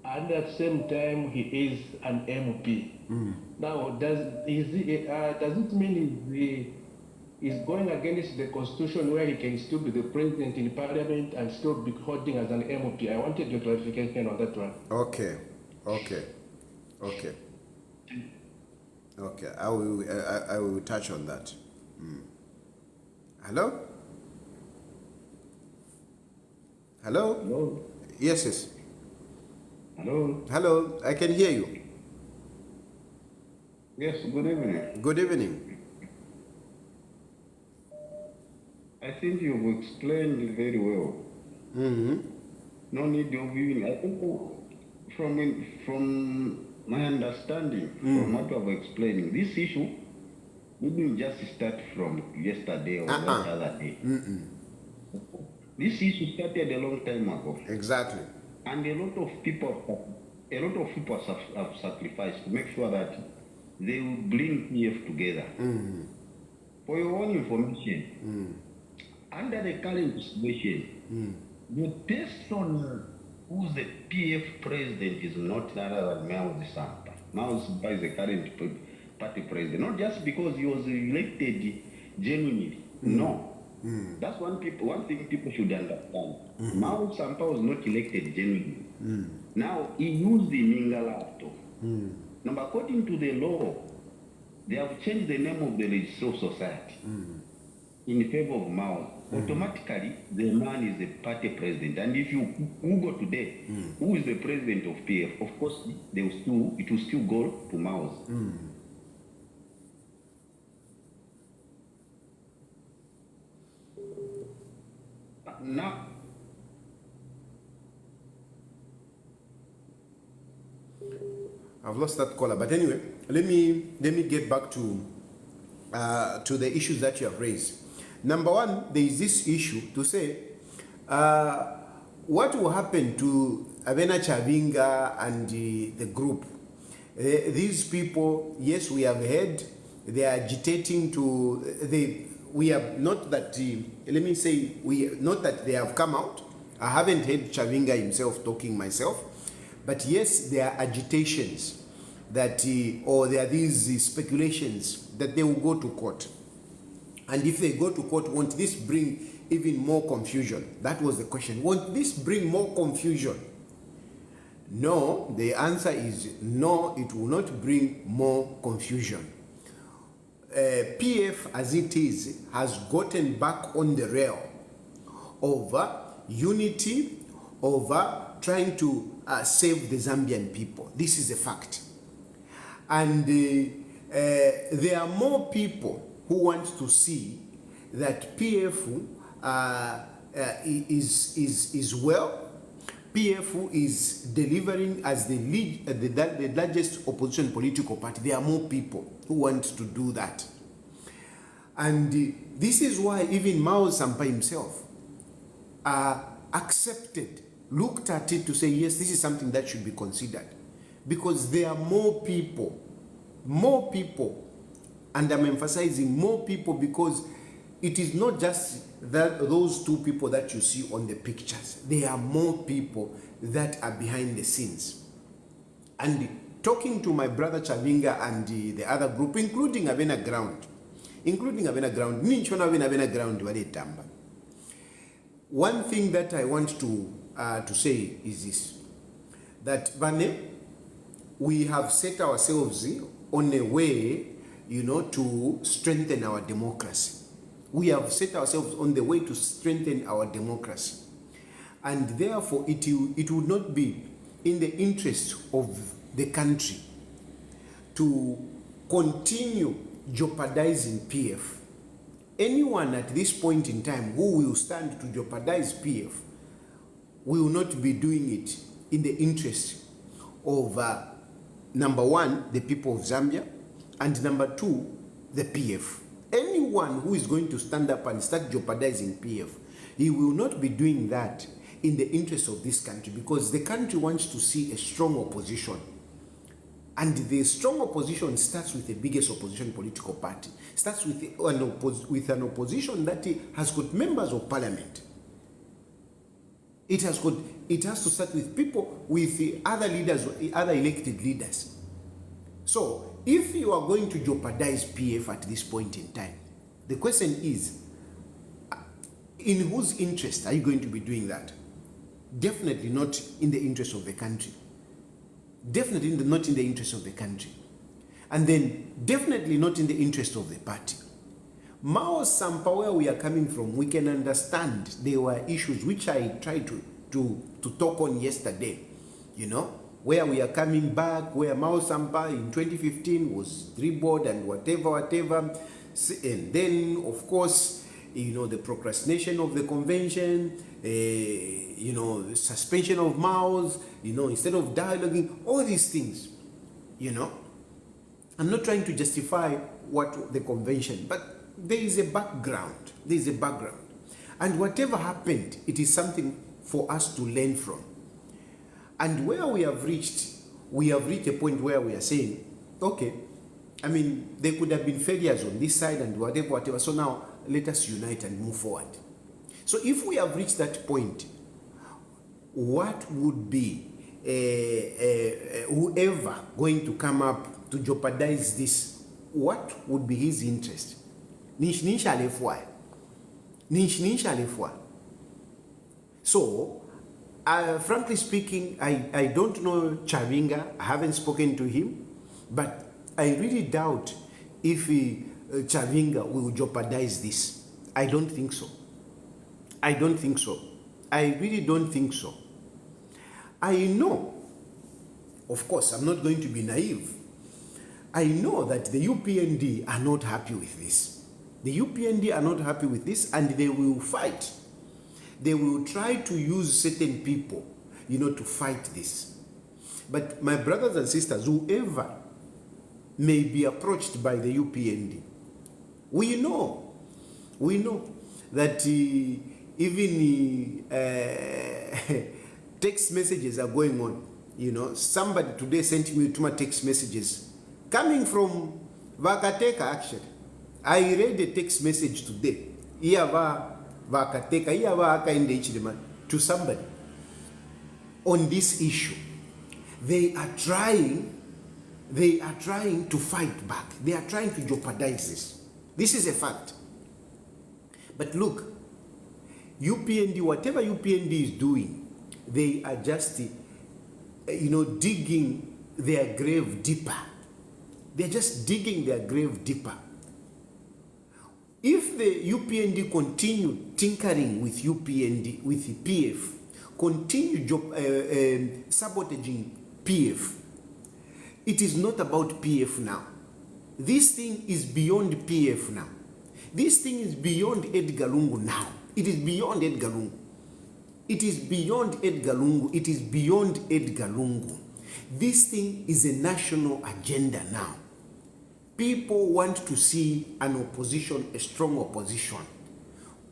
and at the same time, he is an MP. Now, does it mean he's going against the constitution where he can still be the president in parliament and still be holding as an MP? I wanted your clarification on that one. Okay. I will touch on that. Hello? Hello? Yes. Hello? I can hear you. Yes, good evening. Good evening. I think you've explained very well. No need of viewing. I think from my understanding, from what you have explained, this issue didn't just start from yesterday or the other day. This issue started a long time ago. Exactly. And a lot of people have sacrificed to make sure that they will bring PF together. For your own information, under the current situation, the person who's the PF president is not other than Miles Sampa. Miles Sampa is the current party president, not just because he was elected genuinely. No. That's one thing people should understand. Miles Sampa was not elected genuinely. Now, he used the Mingalato. Now, according to the law, they have changed the name of the Legislative Society in favor of Mao. Automatically, the man is the party president. And if you Google today, who is the president of PF, of course, it will still go to Mao. Now, I've lost that caller, but anyway, let me get back to the issues that you have raised. Number one, there is this issue to say what will happen to Avena Chavinga and the group. These people, yes, we have heard they are agitating to we have not that let me say not that they have come out. I haven't heard Chavinga himself talking myself, but yes, there are agitations that or there are these speculations that they will go to court. And if they go to court, won't this bring even more confusion? That was the question. Won't this bring more confusion? No, the answer is no, it will not bring more confusion. PF, as it is, has gotten back on the rail over unity, over trying to save the Zambian people. This is a fact. And there are more people who want to see that PF is well. PF is delivering as the largest opposition political party. There are more people who want to do that. And this is why even Mao Sampa himself accepted, looked at it to say, yes, this is something that should be considered. Because there are more people, and I'm emphasizing more people because it is not just those two people that you see on the pictures. There are more people that are behind the scenes. And talking to my brother Chavinga and the other group, including Avena Ground, one thing that I want to say is this, that Bane, we have set ourselves on a way, to strengthen our democracy. We have set ourselves on the way to strengthen our democracy. And therefore, it would not be in the interest of the country to continue jeopardizing PF. Anyone at this point in time who will stand to jeopardize PF will not be doing it in the interest of, number one, the people of Zambia, and number two, the PF. Anyone who is going to stand up and start jeopardizing PF, he will not be doing that in the interest of this country, because the country wants to see a strong opposition. And the strong opposition starts with the biggest opposition political party, starts with an opposition that has got members of parliament. It has to start with people, with the other leaders, other elected leaders. So if you are going to jeopardize PF at this point in time, the question is, in whose interest are you going to be doing that? Definitely not in the interest of the country. Definitely not in the interest of the country. And then definitely not in the interest of the party. Mao Sampa, where we are coming from, we can understand there were issues which I tried to talk on yesterday, where we are coming back, where Mao Sampa in 2015 was reboard and whatever. And then, of course, the procrastination of the convention, suspension of Mao's, instead of dialoguing, all these things, I'm not trying to justify what the convention, but there is a background. And whatever happened, it is something for us to learn from. And where we have reached a point where we are saying, okay, I mean, there could have been failures on this side and whatever. So now let us unite and move forward. So if we have reached that point, what would be whoever going to come up to jeopardize this? What would be his interest? So, frankly speaking, I don't know Chavinga. I haven't spoken to him, but I really doubt if Chavinga will jeopardize this. I don't think so. I don't think so. I really don't think so. I know, of course, I'm not going to be naive. I know that the UPND are not happy with this. The UPND are not happy with this, and they will fight. They will try to use certain people, to fight this. But my brothers and sisters, whoever may be approached by the UPND, we know that even text messages are going on. Somebody today sent me two text messages coming from Vakateka, actually. I read a text message today. To somebody on this issue. They are trying to fight back. They are trying to jeopardize this. This is a fact. But look, UPND, whatever UPND is doing, they are just, digging their grave deeper. They're just digging their grave deeper. If the UPND continue tinkering with UPND, with the PF, continue sabotaging PF, it is not about PF now. This thing is beyond PF now. This thing is beyond Edgar Lungu now. It is beyond Edgar Lungu. It is beyond Edgar Lungu. It is beyond Edgar Lungu. This thing is a national agenda now. People want to see an opposition, a strong opposition.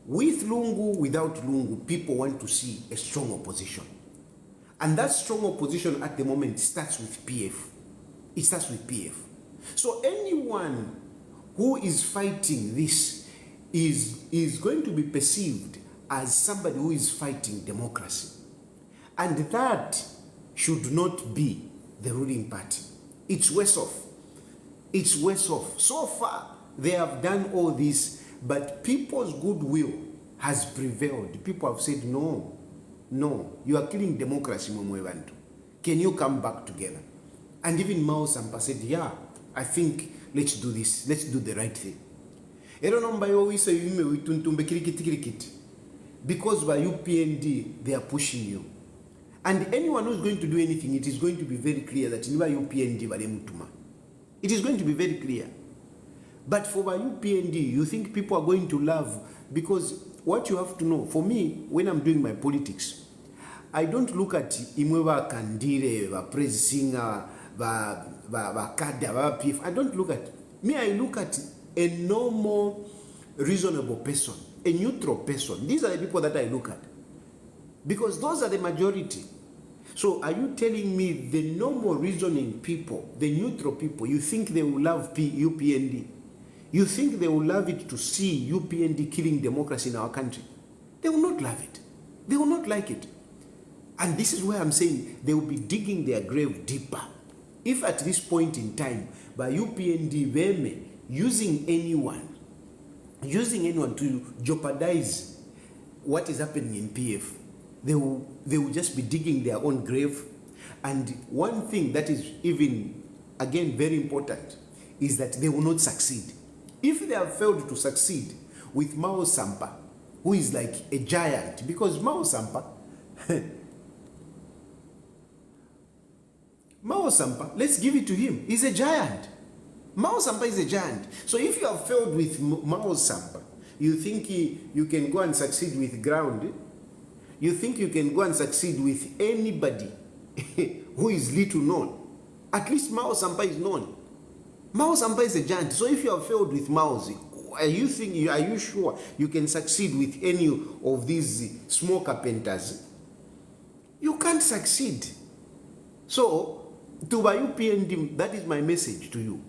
With Lungu, without Lungu, people want to see a strong opposition. And that strong opposition at the moment starts with PF. It starts with PF. So anyone who is fighting this is going to be perceived as somebody who is fighting democracy. And that should not be the ruling party. It's worse off. It's worse off. So far, they have done all this, but people's goodwill has prevailed. People have said, no, you are killing democracy, Mumwebantu. Can you come back together? And even Mao Sampa said, yeah, I think let's do this. Let's do the right thing. Because by UPND, they are pushing you. And anyone who's going to do anything, it is going to be very clear that in UPND, it is going to be very clear. But for UPND, you think people are going to love, because what you have to know, for me, when I'm doing my politics, I don't look at Imweba Kandire, the praise singer, the Kada, the PF. I don't look at me. I look at a normal, reasonable person, a neutral person. These are the people that I look at, because those are the majority. So are you telling me the normal reasoning people, the neutral people, you think they will love UPND? You think they will love it to see UPND killing democracy in our country? They will not love it. They will not like it. And this is where I'm saying they will be digging their grave deeper. If at this point in time, by UPND, using anyone to jeopardize what is happening in PF, they will just be digging their own grave. And one thing that is even, again, very important is that they will not succeed. If they have failed to succeed with Mao Sampa, who is like a giant, because Mao Sampa, let's give it to him, he's a giant. Mao Sampa is a giant. So if you have failed with Mao Sampa, you think you can go and succeed with ground? You think you can go and succeed with anybody who is little known? At least Mao Sampa is known. Mao Sampa is a giant. So if you have failed with Mao, are you sure you can succeed with any of these small carpenters? You can't succeed. So, to UPND, that is my message to you.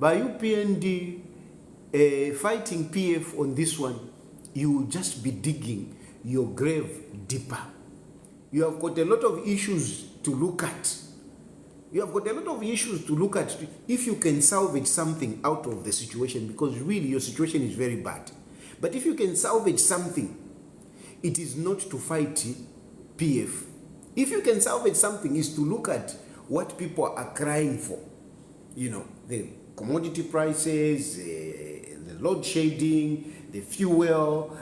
by UPND fighting PF on this one, you will just be digging your grave deeper. You have got a lot of issues to look at. You have got a lot of issues to look at if you can salvage something out of the situation, because really your situation is very bad. But if you can salvage something, it is not to fight PF. If you can salvage something, is to look at what people are crying for. You know, the commodity prices, the load shedding, the fuel,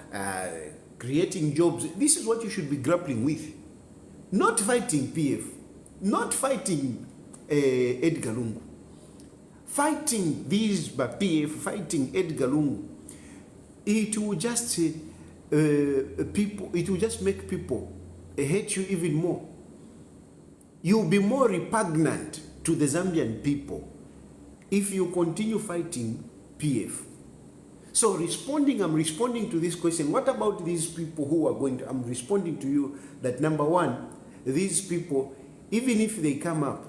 creating jobs. This is what you should be grappling with. Not fighting PF, not fighting Edgar Lungu. Fighting these PF, fighting Edgar Lungu, it will just it will just make people hate you even more. You'll be more repugnant to the Zambian people if you continue fighting PF. So I'm responding to this question. What about these people who are going to, I'm responding to you that number one, these people, even if they come up,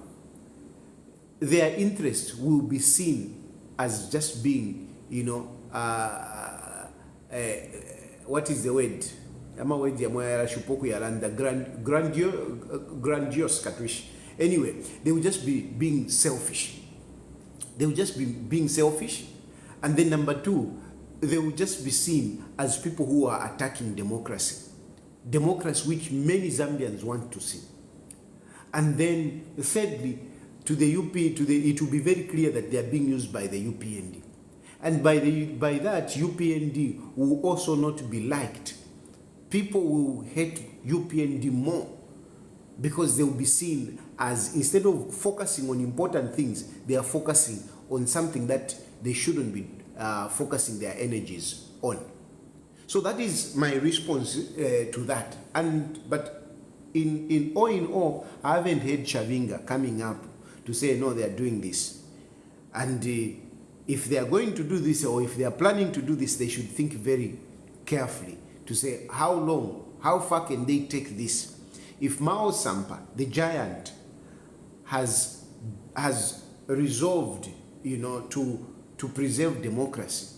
their interest will be seen as just being, you know, what is the word? Grandiose katwish. Anyway, they will just be being selfish. They will just be being selfish. And then number two, they will just be seen as people who are attacking democracy. Democracy which many Zambians want to see. And then thirdly, to the UP, it will be very clear that they are being used by the UPND. And by that, UPND will also not be liked. People will hate UPND more because they will be seen as, instead of focusing on important things, they are focusing on something that they shouldn't be focusing their energies on. So that is my response to that. But in all, I haven't heard Chavinga coming up to say, no, they are doing this. And if they are going to do this, or if they are planning to do this, they should think very carefully to say, how long, how far can they take this? If Mao Sampa, the giant, has resolved, you know, to preserve democracy,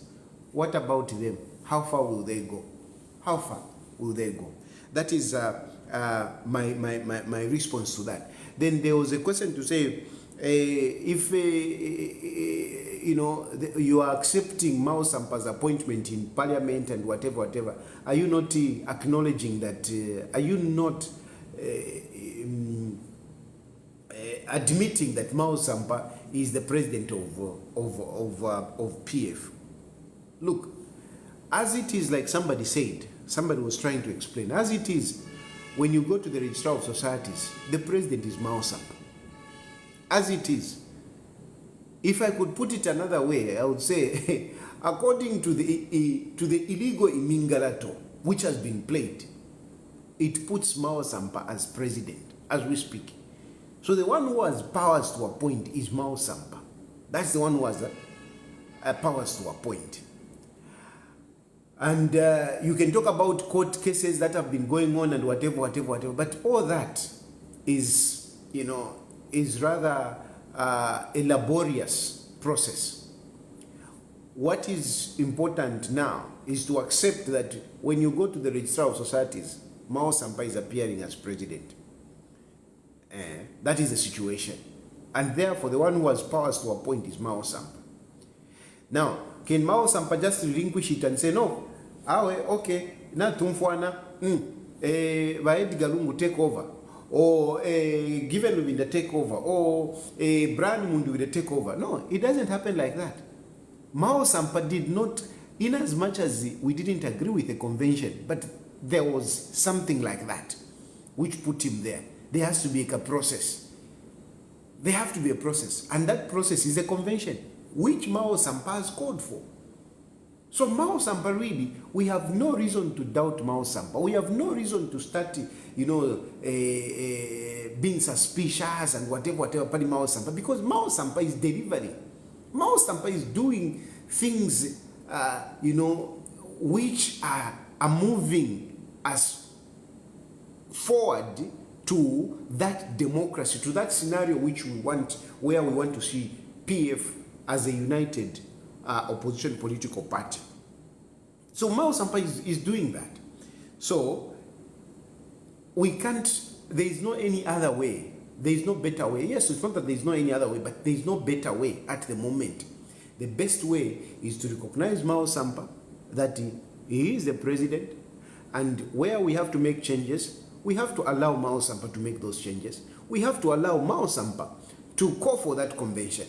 what about them? How far will they go? How far will they go? That is my response to that. Then there was a question to say, if you know, you are accepting Mao Sampa's appointment in parliament and whatever, are you not acknowledging that? Are you not admitting that Mao Sampa is the president of PF? Look, as it is, like somebody said, somebody was trying to explain, as it is, when you go to the Registrar of Societies, the president is Mao Sampa. As it is. If I could put it another way, I would say, according to the illegal Imingalato, which has been played, it puts Mao Sampa as president, as we speak. So the one who has powers to appoint is Mao Sampa. That's the one who has powers to appoint. And you can talk about court cases that have been going on and whatever, but all that is, you know, is rather a laborious process. What is important now is to accept that when you go to the Registrar of Societies, Mao Sampa is appearing as president. That is the situation. And therefore, the one who has powers to appoint is Mao Sampa. Now, can Mao Sampa just relinquish it and say, no, okay, na tumfuana, Edgar Lungu take over, or given with the takeover, or Brian Mundu with the takeover? No, it doesn't happen like that. Mao Sampa did not, in as much as we didn't agree with the convention, but there was something like that which put him there. There has to be a process. There have to be a process, and that process is a convention, which Mao Sampa has called for. So Mao Sampa, really, we have no reason to doubt Mao Sampa. We have no reason to start, you know, being suspicious and whatever, Mao Sampa, because Mao Sampa is delivering. Mao Sampa is doing things, you know, which are moving us forward to that democracy, to that scenario which we want, where we want to see PF as a united opposition political party. So Mao Sampa is doing that. So we can't, there is no any other way. There is no better way. Yes, it's not that there is no any other way, but there is no better way at the moment. The best way is to recognize Mao Sampa, that he is the president, and where we have to make changes, we have to allow Mao Sampa to make those changes. We have to allow Mao Sampa to call for that convention,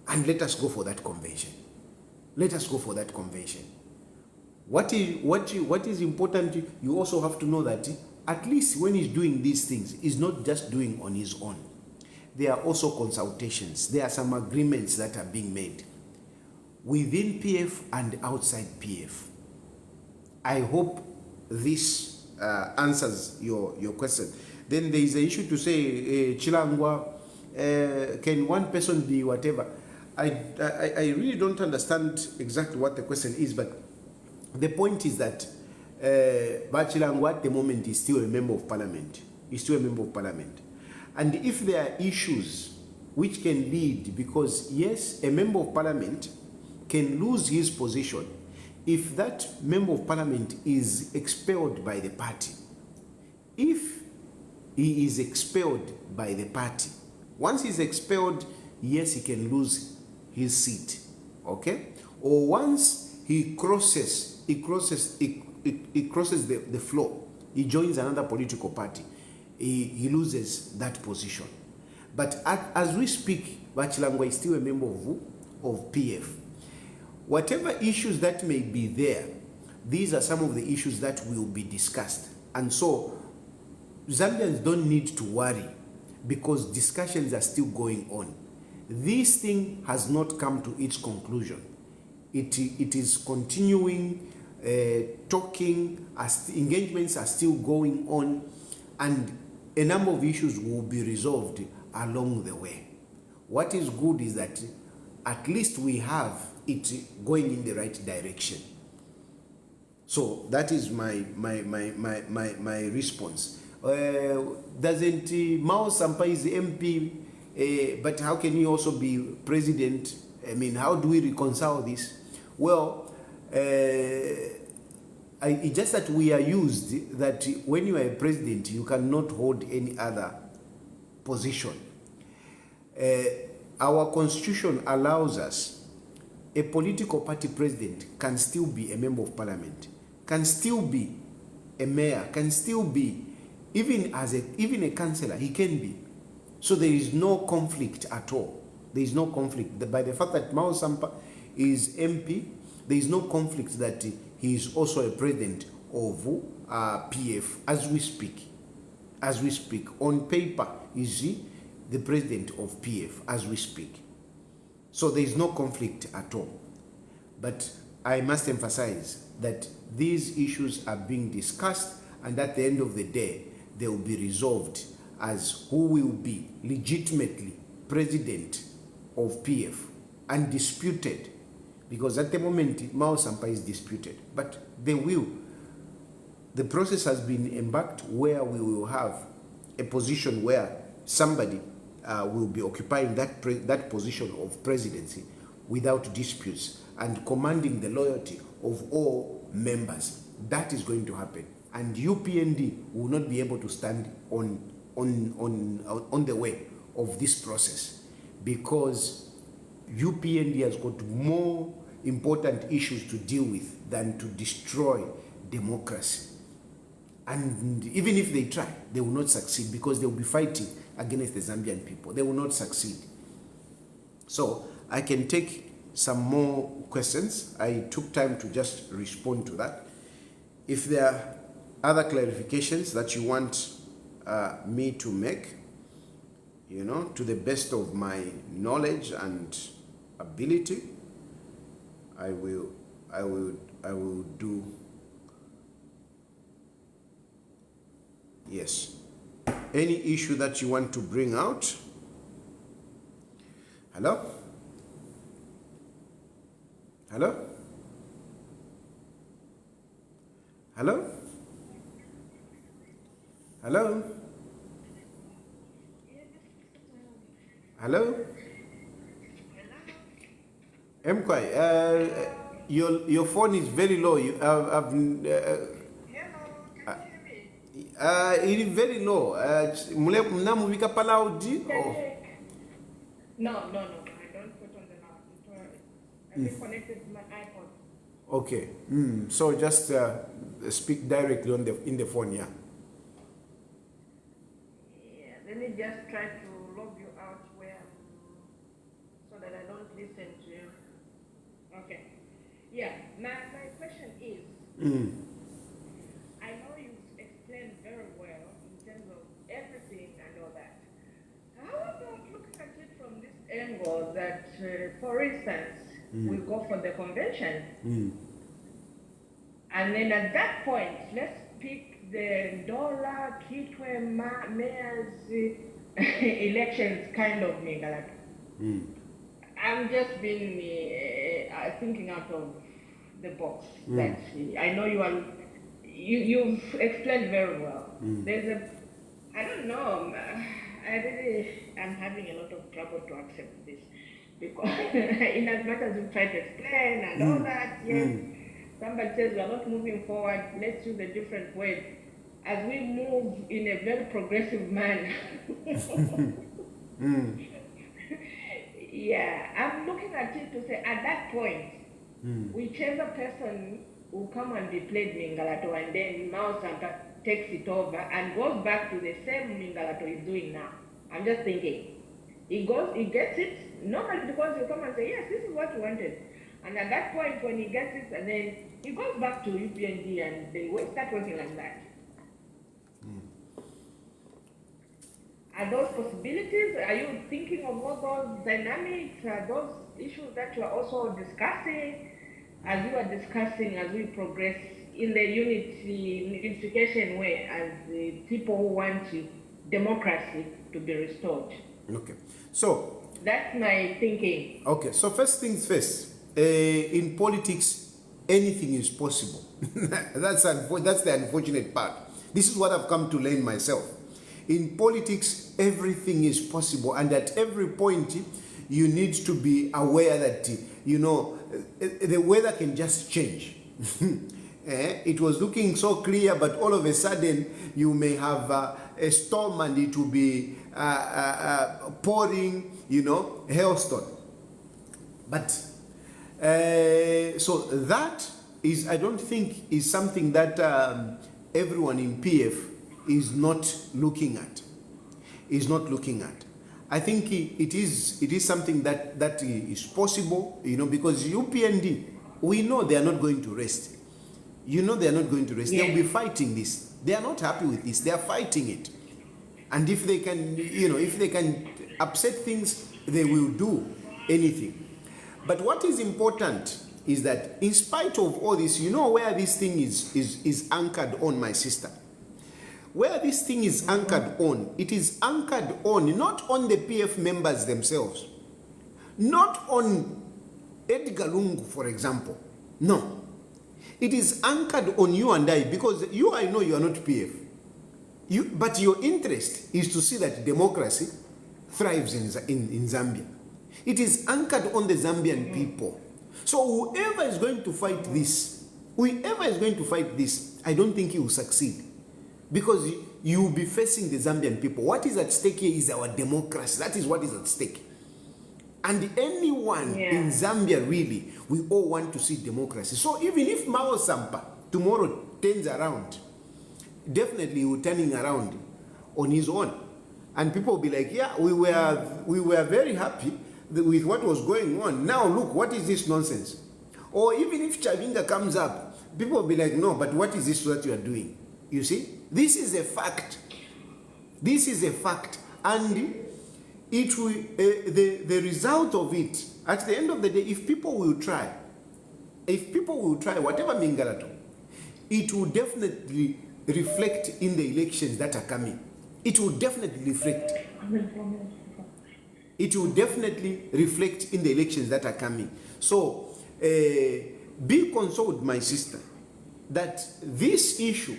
and let us go for that convention. Let us go for that convention. What is important, you also have to know that at least when he's doing these things, he's not just doing on his own. There are also consultations. There are some agreements that are being made within PF and outside PF. I hope this answers your question. Then there is an issue to say, Chilangwa, can one person be whatever? I really don't understand exactly what the question is, but the point is that Bachilangwa at the moment is still a member of parliament. He's still a member of parliament. And if there are issues which can lead, because yes, a member of parliament can lose his position if that member of parliament is expelled by the party. If he is expelled by the party, once he's expelled, yes, he can lose his seat, okay? Or once he crosses the floor, he joins another political party, he loses that position. But as we speak, Bachilangwa is still a member of PF. Whatever issues that may be there, these are some of the issues that will be discussed. And so Zambians don't need to worry, because discussions are still going on. This thing has not come to its conclusion. It is continuing, talking, as engagements are still going on, and a number of issues will be resolved along the way. What is good is that at least we have it going in the right direction. So that is my response. Doesn't Mao Sampa is the MP, but how can he also be president? I mean, how do we reconcile this? Well, it's just that we are used that when you are a president, you cannot hold any other position. Our constitution allows us, a political party president can still be a member of parliament, can still be a mayor, can still be even a councillor, he can be. So there is no conflict at all. There is no conflict. By the fact that Mao Sampa is MP, there is no conflict that he is also a president of PF as we speak. As we speak. On paper, is he the president of PF as we speak. So there is no conflict at all. But I must emphasize that these issues are being discussed, and at the end of the day, they will be resolved as who will be legitimately president of PF, undisputed, because at the moment Mao Sampa is disputed, but they will. The process has been embarked where we will have a position where somebody will be occupying that position of presidency without disputes and commanding the loyalty of all members. That is going to happen, and UPND will not be able to stand on the way of this process, because UPND has got more important issues to deal with than to destroy democracy. And even if they try, they will not succeed, because they will be fighting against the Zambian people. They will not succeed. So I can take some more questions. I took time to just respond to that. If there are other clarifications that you want me to make, you know, to the best of my knowledge and ability, I will do. Yes. Any issue that you want to bring out? Hello? Hello? Hello? Hello? Hello? Mkwai, your phone is very low. Hello, can you hear me? It is very low. Mnamuvika palaudi. Oh. No, I don't put on the loud. I've been connected to my iPod. Okay. So just speak directly in the phone, yeah. Yeah, let me just try to log you out where so that I don't listen to you. Okay. Yeah, my question is, I know you've explained very well in terms of everything and all that. How about looking at it from this angle that, for instance, we go for the convention, and then at that point, let's pick the dollar, Kitwe, mayor's elections kind of thing. I'm just being thinking out of the box. That I know you've explained very well. There's I don't know. I'm having a lot of trouble to accept this because in as much as you try to explain and all that, yes, somebody says we are not moving forward. Let's use a different word. As we move in a very progressive manner. Yeah, I'm looking at it to say at that point, whichever person will come and be played Mingalato and then Mao Sampa takes it over and goes back to the same Mingalato he's doing now. I'm just thinking, he gets it, normally because you come and say, yes, this is what you wanted. And at that point when he gets it, and then he goes back to UPND and they start working like that. Are those possibilities? Are you thinking of all those dynamics? Are those issues that you are also discussing as you are discussing as we progress in the unification way as the people who want democracy to be restored? Okay. So that's my thinking. Okay. So first things first. In politics, anything is possible. That's the unfortunate part. This is what I've come to learn myself. In politics, everything is possible, and at every point, you need to be aware that, the weather can just change. It was looking so clear, but all of a sudden, you may have a storm and it will be pouring, hailstone. But, so that is, I don't think, is something that everyone in PF is not looking at. I think it is something that is possible, because UPND, we know they are not going to rest. They are not going to rest. Yeah. They'll be fighting this. They are not happy with this. They are fighting it. And if they can, if they can upset things, they will do anything. But what is important is that in spite of all this, where this thing is anchored on, my sister. Where this thing is anchored on, it is anchored on, not on the PF members themselves, not on Edgar Lungu, for example. No. It is anchored on you and I, because I know you are not PF. But your interest is to see that democracy thrives in Zambia. It is anchored on the Zambian people. So whoever is going to fight this, I don't think he will succeed. Because you will be facing the Zambian people. What is at stake here is our democracy. That is what is at stake. And anyone in Zambia, really, we all want to see democracy. So even if Mao Sampa tomorrow turns around, definitely he will turning around on his own. And people will be like, yeah, we were very happy with what was going on. Now look, what is this nonsense? Or even if Chavinga comes up, people will be like, no, but what is this that you are doing? You see? This is a fact. And it will, the result of it, at the end of the day, if people will try, whatever Mingalato, it will definitely reflect in the elections that are coming. It will definitely reflect in the elections that are coming. So, be consoled, my sister, that this issue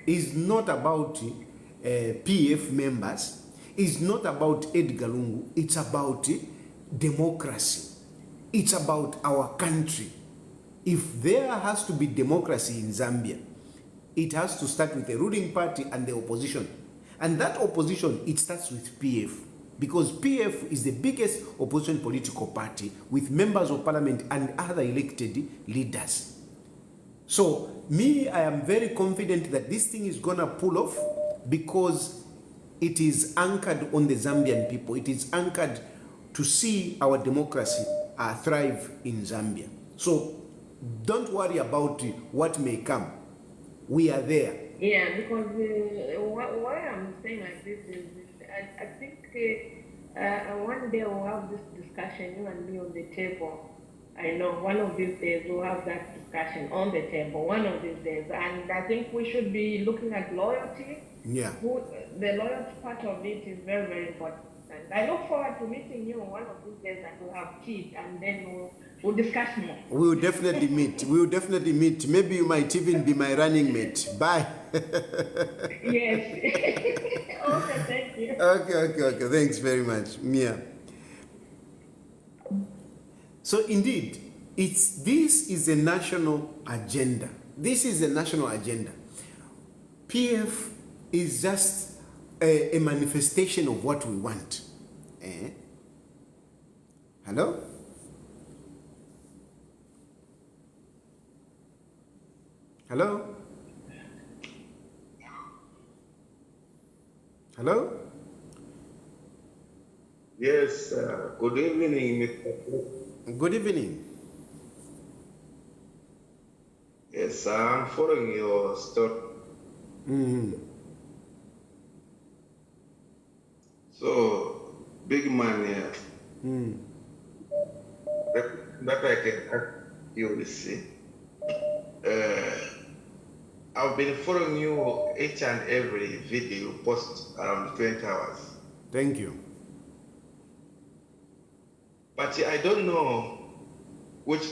is not about PF members, it's not about Edgar Lungu, it's about democracy. It's about our country. If there has to be democracy in Zambia, it has to start with the ruling party and the opposition. And that opposition, it starts with PF. Because PF is the biggest opposition political party with members of parliament and other elected leaders. So, I am very confident that this thing is going to pull off because it is anchored on the Zambian people. It is anchored to see our democracy thrive in Zambia. So, don't worry about what may come. We are there. Yeah, because why I'm saying like this is, I think one day we'll have this discussion, you and me on the table. I know one of these days we'll have that discussion on the table, one of these days. And I think we should be looking at loyalty. Yeah. The loyalty part of it is very, very important. And I look forward to meeting you one of these days and we'll have tea and then we'll discuss more. We will definitely meet. We will definitely meet. Maybe you might even be my running mate. Bye. Yes. Okay, thank you. Okay. Thanks very much, Mia. So indeed, this is a national agenda. This is a national agenda. PF is just a manifestation of what we want. Hello? Hello? Hello? Yes, good evening, Mr. Good evening. Yes, I'm following your story. So, big man here. That I can ask you, see. I've been following you each and every video you post around 20 hours. Thank you. But I don't know which.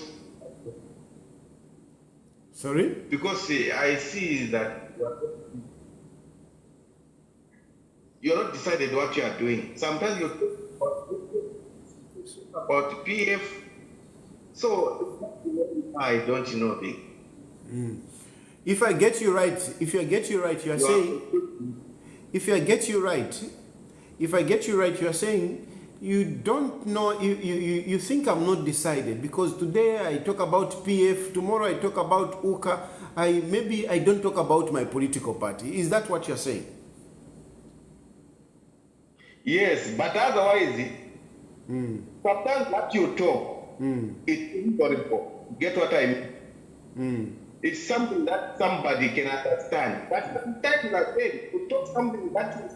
Sorry? Because I see that you're not decided what you are doing. Sometimes you talk about PF. So I don't know big. If I get you right, you are saying. If I get you right, you are saying you don't know. You think I'm not decided because today I talk about PF, tomorrow I talk about UKA. Maybe I don't talk about my political party. Is that what you're saying? Yes, but otherwise, sometimes what you talk, it's intolerable. Get what I mean? It's something that somebody can understand. But sometimes again, you talk something that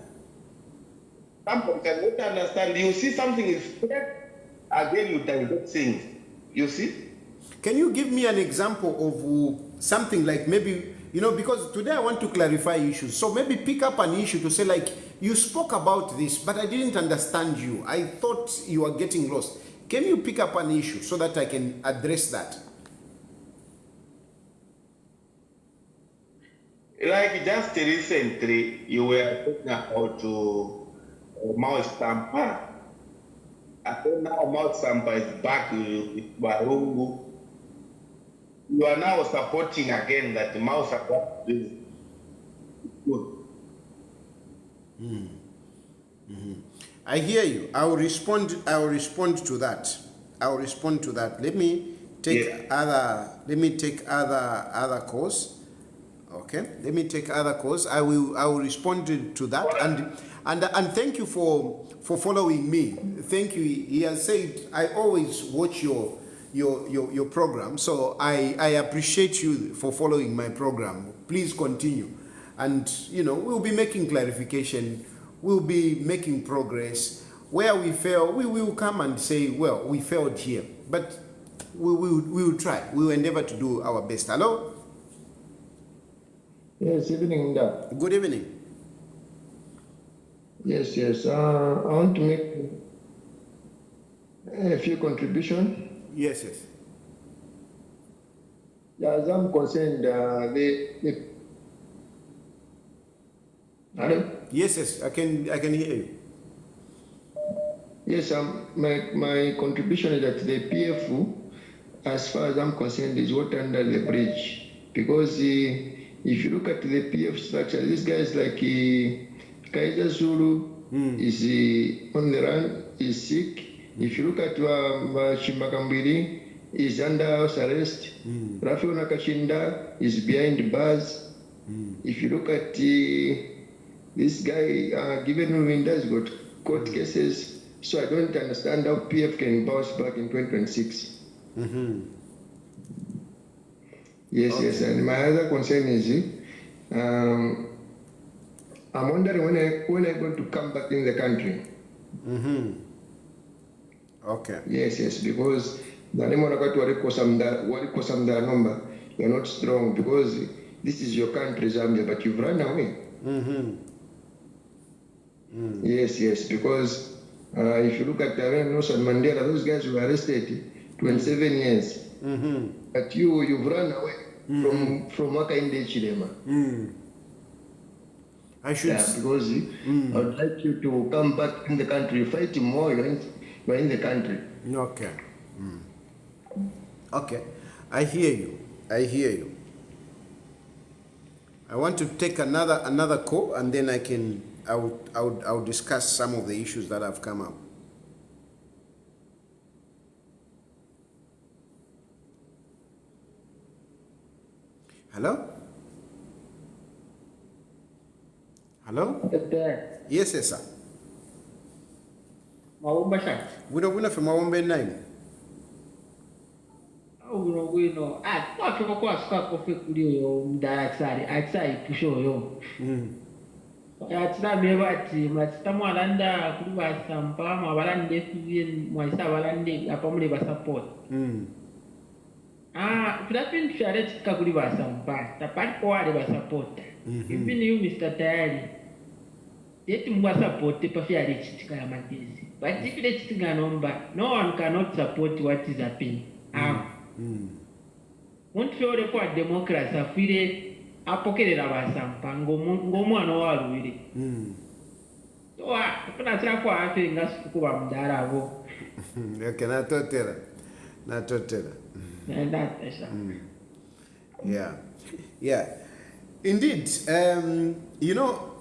somebody cannot understand. You see something is fair, again you divert things. You see? Can you give me an example of something like maybe, because today I want to clarify issues. So maybe pick up an issue to say like, you spoke about this, but I didn't understand you. I thought you were getting lost. Can you pick up an issue so that I can address that? Like just recently, you were talking about Mount Sampa. I think now Mount Sampa is back with Barungu. You are now supporting again that the Mount Sampa is good. I hear you. I will respond to that. Let me take other calls. Okay, let me take other calls. I will respond to that and thank you for following me. Thank you. He has said I always watch your program, so I appreciate you for following my program. Please continue, and we'll be making clarification. We'll be making progress. Where we fail, we will come and say, well, we failed here, but we will try. We will endeavor to do our best. Hello. Yes, evening, Nda. Good evening. Yes. I want to make a few contributions. Yes. Yeah, as I'm concerned, Hello? Yes, I can hear you. Yes, my contribution is that the PF, as far as I'm concerned, is water under the bridge. Because if you look at the PF structure, this guy is like Kaiser Zulu is on the run, is sick. If you look at Shimbakambiri, is under house arrest. Rafi Nakachinda is behind bars. If you look at this guy, given Ruinda has got court cases. So I don't understand how PF can bounce back in 2026. Yes, Okay. yes. And my other concern is, I'm wondering when I'm going to come back in the country. Okay. Yes, yes, because the name of the number, you're not strong because this is your country, Zambia, but you've run away. Yes, yes, because if you look at Nelson Mandela, those guys were arrested 27 years. But you've run away from Wakainde Chilema. I should. Yeah, because I would like you to come back in the country, fight more, you're in the country. Okay. Okay. I hear you. I hear you. I want to take another call, and then I'll discuss some of the issues that have come up. Hello? Hello? Yes, yes, sir. Maumba sha. Wina from Mawombe 9. Wino. Kwa kwa suka kofe kuli yo mdayatsari. Atsai pusho yo. Yatsina mebati matita mwalanda kuli ba Sampa mwabalande fivien mwaisa balande apamule ba support. Filapin share tika kuli ba Sampa. Tapati kwa wale ba support. Even you Mr. Tayari. Yeti mwa support pa fiari chitika ya matezi. But if it's chitika nomba, no one cannot support what is happening. Won't feel for democracy afire apokelera ba Sampa ngomwana waluire. So kuna tsira kwa afi ngasuku ba mdara abo. Okay, natotera. And that is Yeah. Yeah. Indeed, you know,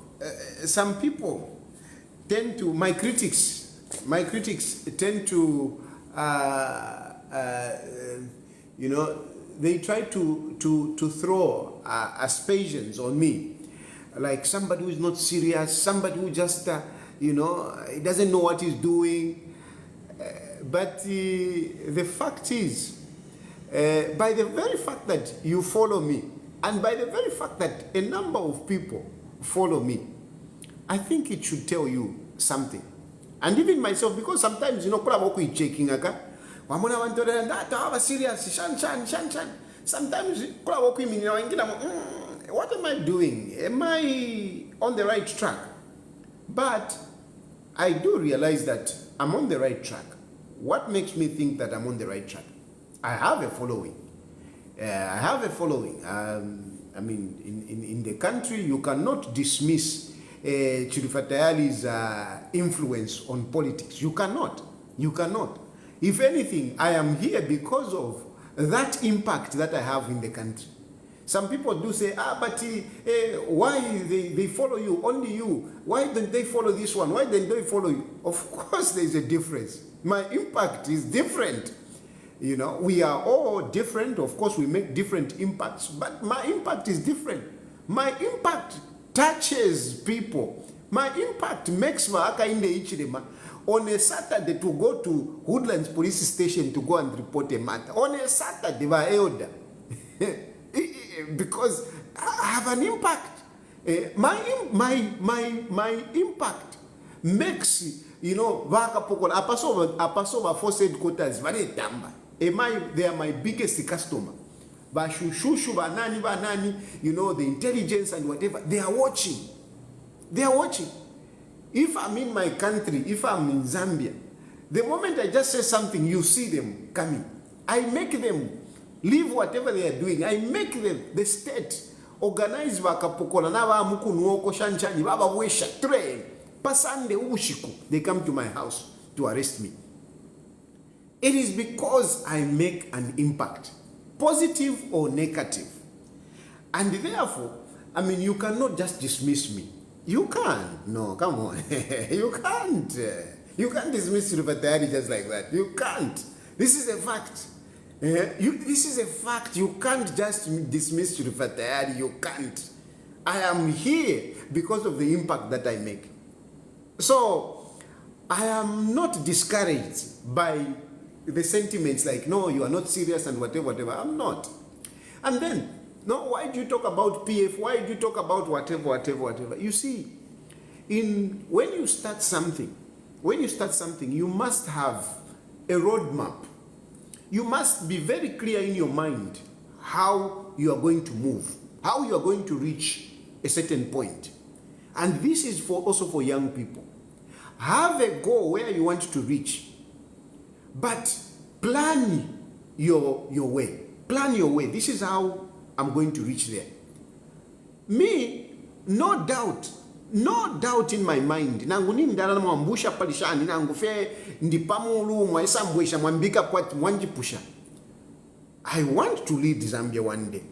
some people tend to, my critics tend to, you know, they try to throw aspersions on me, like somebody who is not serious, somebody who just, you know, he doesn't know what he's doing. But the fact is, by the very fact that you follow me, and by the very fact that a number of people follow me, I think it should tell you something. And even myself, because sometimes, you know, checking wamona wantore ndata serious shan. Sometimes what am I doing? Am I on the right track? But I do realize that I'm on the right track. What makes me think that I'm on the right track? I have a following. I mean, in the country, you cannot dismiss Chirifatayali's influence on politics. You cannot. If anything, I am here because of that impact that I have in the country. Some people do say, but why they follow you, only you? Why don't they follow this one? Why don't they follow you? Of course, there's a difference. My impact is different. You know, we are all different. Of course, we make different impacts, but my impact is different. My impact touches people. My impact makes Maaka in the Ichirema on a Saturday to go to Woodlands Police Station to go and report a matter. On a Saturday, by elder. Because I have an impact. My impact makes, you know, Apasoba Force Headquarters, very damba. They are my biggest customer. Bashushu, banani, you know, the intelligence and whatever, they are watching. If I'm in my country, if I'm in Zambia, the moment I just say something, you see them coming. I make them leave whatever they are doing. I make them, the state, organize Vakapokola, Nava Mukunuoko, Shanchani, Baba Wesha, train, Pasande Ushiku. They come to my house to arrest me. It is because I make an impact, positive or negative. And therefore, I mean, you cannot just dismiss me. You can't. No, come on. You can't. You can't dismiss Rufatayari just like that. You can't. This is a fact. This is a fact. You can't just dismiss Rufatayari. You can't. I am here because of the impact that I make. So, I am not discouraged by the sentiments like, no, you are not serious and whatever. I'm not. And then, no, why do you talk about PF? Why do you talk about whatever? You see, when you start something, you must have a roadmap. You must be very clear in your mind how you are going to move, how you are going to reach a certain point. And this is also for young people. Have a goal where you want to reach, but plan your way. Plan your way. This is how I'm going to reach there. Me, no doubt in my mind. Nangu ni ndala mwambusha palishani nangu fe ndipamulu mwaisambwesha mwambika kwa mwanjipusha. I want to lead Zambia one day.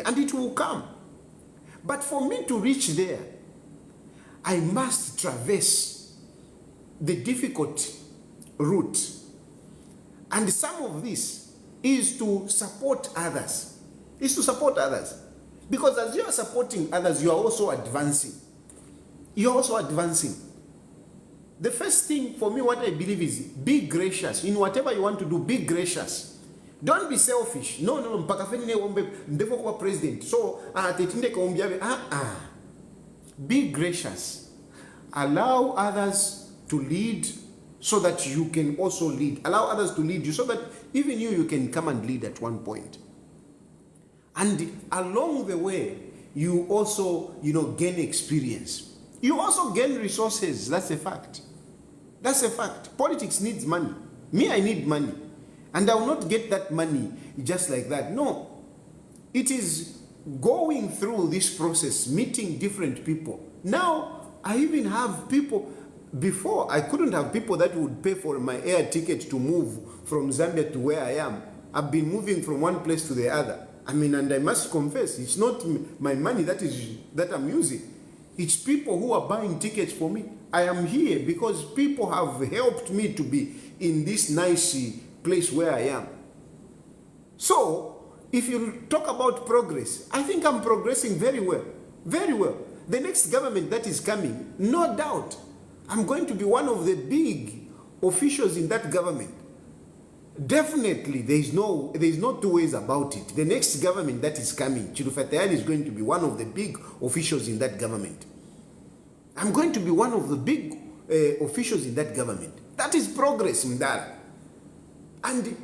And it will come. But for me to reach there, I must traverse the difficult route. And some of this is to support others. Because as you are supporting others, you are also advancing. The first thing for me, what I believe is be gracious. In whatever you want to do, be gracious. Don't be selfish. No, mpakafeni ombe ndevo kwa president. So, tetinde kaumbiabe. Be gracious. Allow others to lead so that you can also lead. Allow others to lead you so that even you can come and lead at one point. And along the way, you also, gain experience. You also gain resources. That's a fact. Politics needs money. Me, I need money. And I will not get that money just like that. No. It is going through this process, meeting different people. Now, I even have people. Before, I couldn't have people that would pay for my air ticket to move from Zambia to where I am. I've been moving from one place to the other. I mean, and I must confess, it's not my money that I'm using. It's people who are buying tickets for me. I am here because people have helped me to be in this nice place where I am. So, if you talk about progress, I think I'm progressing very well. Very well. The next government that is coming, no doubt, I'm going to be one of the big officials in that government. Definitely, there is no two ways about it. The next government that is coming, Chirufatayari is going to be one of the big officials in that government. I'm going to be one of the big officials in that government. That is progress, Mdala. And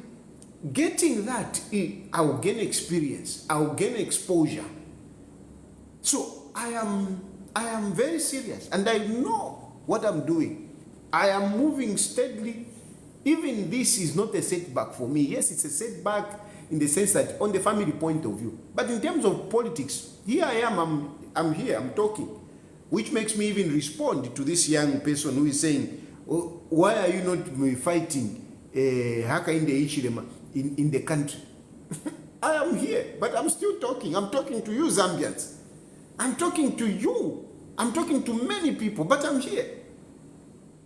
getting that, I will gain experience. I will gain exposure. So I am very serious, and I know what I'm doing. I am moving steadily. Even this is not a setback for me. Yes, it's a setback in the sense that on the family point of view. But in terms of politics, here I am, I'm here, I'm talking. Which makes me even respond to this young person who is saying, oh, why are you not fighting Haka in the Ichirema in the country? I am here, but I'm still talking. I'm talking to you Zambians. I'm talking to you. I'm talking to many people, but I'm here.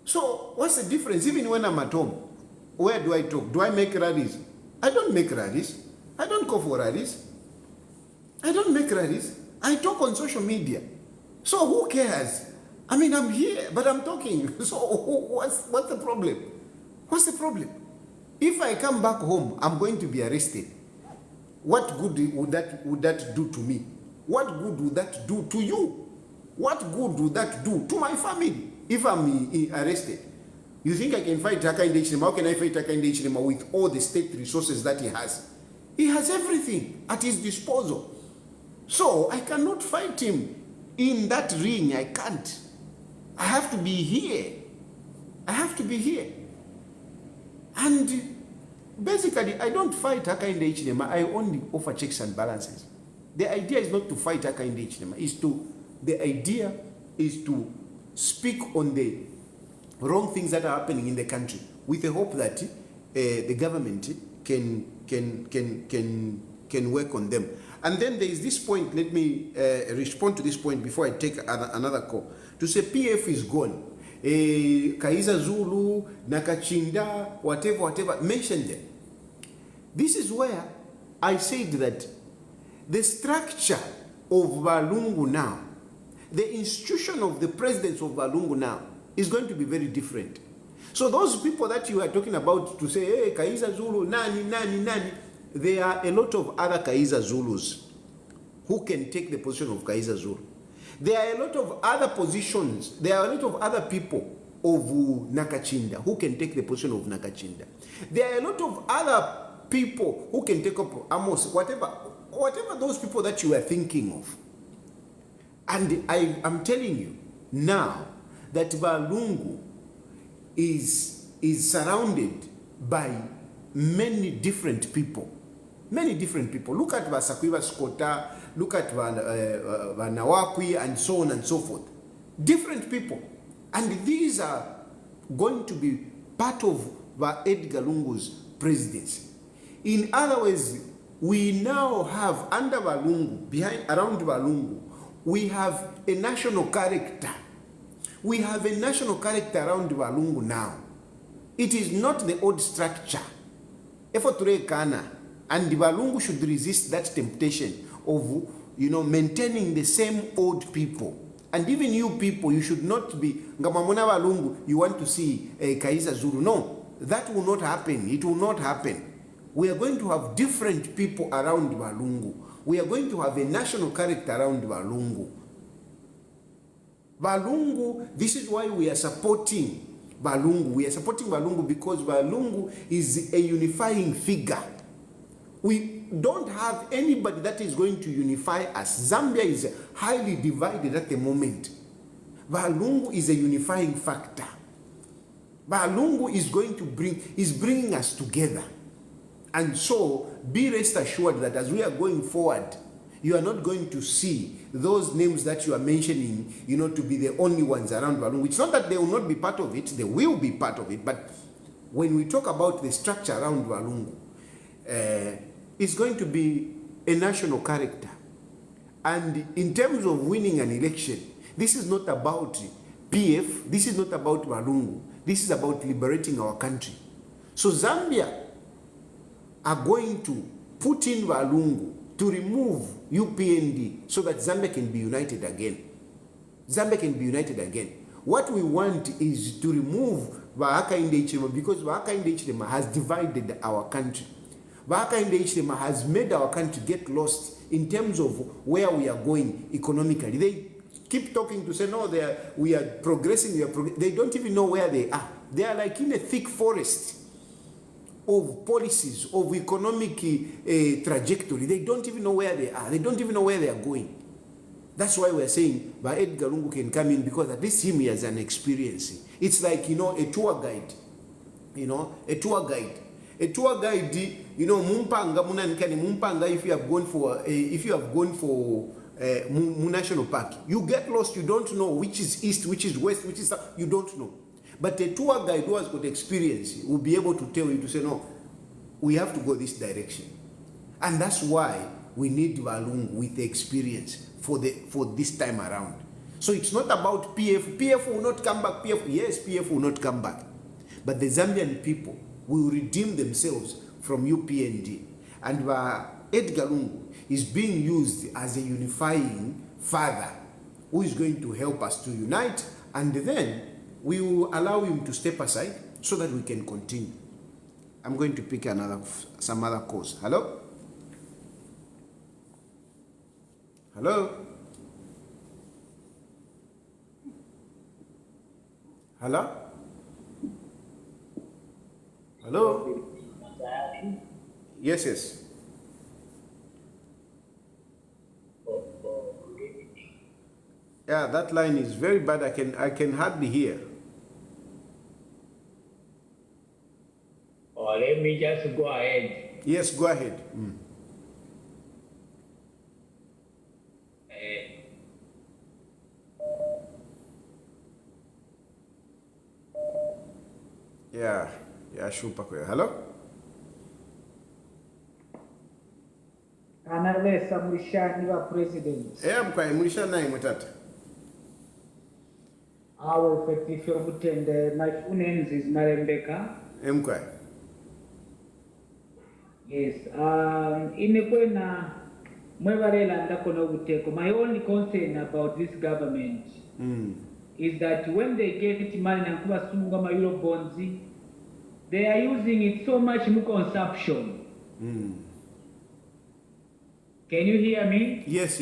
So what's the difference? Even when I'm at home, where do I talk? Do I make rallies? I don't make rallies. I don't go for rallies. I don't make rallies. I talk on social media. So who cares? I mean, I'm here, but I'm talking. So what's the problem? What's the problem? If I come back home, I'm going to be arrested. What good would that do to me? What good would that do to you? What good would that do to my family if I'm arrested? You think I can fight Hakainde Hichilema? How can I fight Hakainde Hichilema with all the state resources that he has? He has everything at his disposal. So I cannot fight him in that ring. I can't. I have to be here. I have to be here. And basically, I don't fight Hakainde Hichilema. I only offer checks and balances. The idea is not to fight Hakainde Hichilema. The idea is to speak on the wrong things that are happening in the country, with the hope that the government can work on them. And then there is this point, let me respond to this point before I take another call. To say PF is gone. Kaiza Zulu, Nakachinda, whatever, mention them. This is where I said that the structure of Walungu now, the institution of the presidents of Walungu now is going to be very different. So those people that you are talking about to say, hey, Kaiza Zulu, nani, there are a lot of other Kaiza Zulus who can take the position of Kaiza Zulu. There are a lot of other positions, there are a lot of other people of Nakachinda who can take the position of Nakachinda. There are a lot of other people who can take up Amos, whatever those people that you are thinking of. And I am telling you now that Walungu is surrounded by many different people. Many different people. Look at Vasakwiva Skota, look at Vanawakwi, and so on and so forth. Different people. And these are going to be part of Edgar Lungu's presidency. In other words, we now have under Walungu, around Walungu, we have a national character. We have a national character around Walungu now. It is not the old structure. Efoture Kana. And the Walungu should resist that temptation of, maintaining the same old people. And even you people, you should not be, Ngamamona Walungu, you want to see Kaiza Zulu. No, that will not happen. It will not happen. We are going to have different people around Walungu. We are going to have a national character around Walungu. Walungu, this is why we are supporting Walungu. We are supporting Walungu because Walungu is a unifying figure. We don't have anybody that is going to unify us. Zambia is highly divided at the moment. Walungu is a unifying factor. Walungu is bringing us together. And so, be rest assured that as we are going forward, you are not going to see those names that you are mentioning, to be the only ones around Walungu. It's not that they will not be part of it, they will be part of it. But when we talk about the structure around Walungu, it's going to be a national character. And in terms of winning an election, this is not about PF, this is not about Walungu, this is about liberating our country. So Zambia are going to put in Walungu to remove UPND so that Zambia can be united again. Zambia can be united again. What we want is to remove Wahaka Indeichilema because Wahaka Indeichilema has divided our country. Wahaka Indeichilema has made our country get lost in terms of where we are going economically. They keep talking to say, no, we are progressing, they don't even know where they are. They are like in a thick forest of policies, of economic trajectory. They don't even know where they are. They don't even know where they are going. That's why we're saying Edgar Lungu can come in because at least he has an experience. It's like, a tour guide. A tour guide. A tour guide, mumpanga munanikani mumpanga if you have gone for national park. You get lost, you don't know which is east, which is west, which is south, you don't know. But a tour guide who has got experience will be able to tell you to say, no, we have to go this direction. And that's why we need Walungu with the experience for this time around. So it's not about PF. PF will not come back. PF will not come back. But the Zambian people will redeem themselves from UPND. And Edgar Lungu is being used as a unifying father who is going to help us to unite, and then we will allow him to step aside so that we can continue. I'm going to pick some other calls. Hello? Hello? Hello? Hello? Yes. Yeah, that line is very bad. I can hardly hear. Oh, let me just go ahead. Yes, go ahead. Yeah, shupa kwe. Hello? Analesa mulishani wa president. Mkwae, mulishani naye mutata. Awe fetifyo mutende unenzi zinarembeka. Mkwae. Yes, inekwena mwevarela ndako na ubuteko. My only concern about this government is that when they get it money na kuwa sunga ma euro bonds, they are using it so much in consumption. Can you hear me? Yes.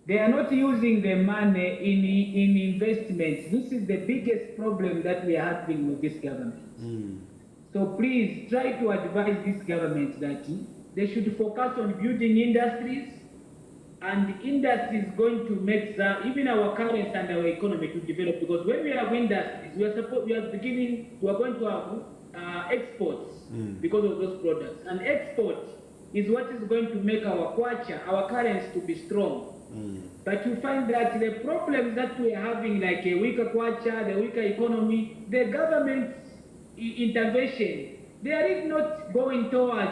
They are not using the money in investments. This is the biggest problem that we are having with this government. So please try to advise this government that they should focus on building industries, and industry is going to make even our currency and our economy to develop. Because when we have industries, we are going to have exports because of those products, and export is what is going to make our kwacha, our currency, to be strong. But you find that the problems that we are having, like a weaker kwacha, the weaker economy, the government's intervention, they are not going towards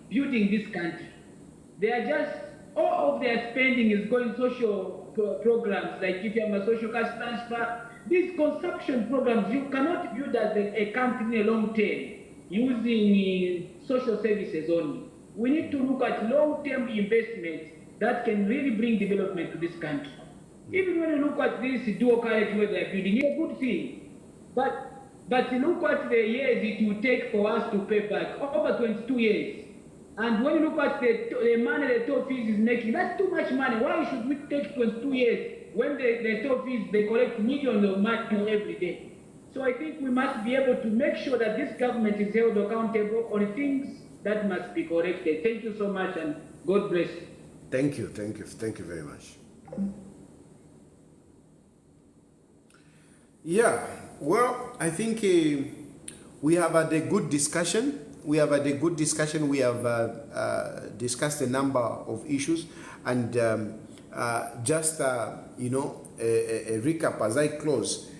building this country. They are just, all of their spending is going social programs, like if you have a social cash transfer. These consumption programs, you cannot build as a country in a long term using social services only. We need to look at long-term investments that can really bring development to this country. Even when you look at this dual currency where they're building, it's a good thing. But look at the years it will take for us to pay back, over 22 years. And when you look at the money the toll fees is making, that's too much money. Why should we take 22 years when the toll fees, they collect millions of money every day? So I think we must be able to make sure that this government is held accountable on things that must be corrected. Thank you so much, and God bless you. Thank you very much. Yeah, well, I think we have had a good discussion. We have discussed a number of issues, and just a recap as I close.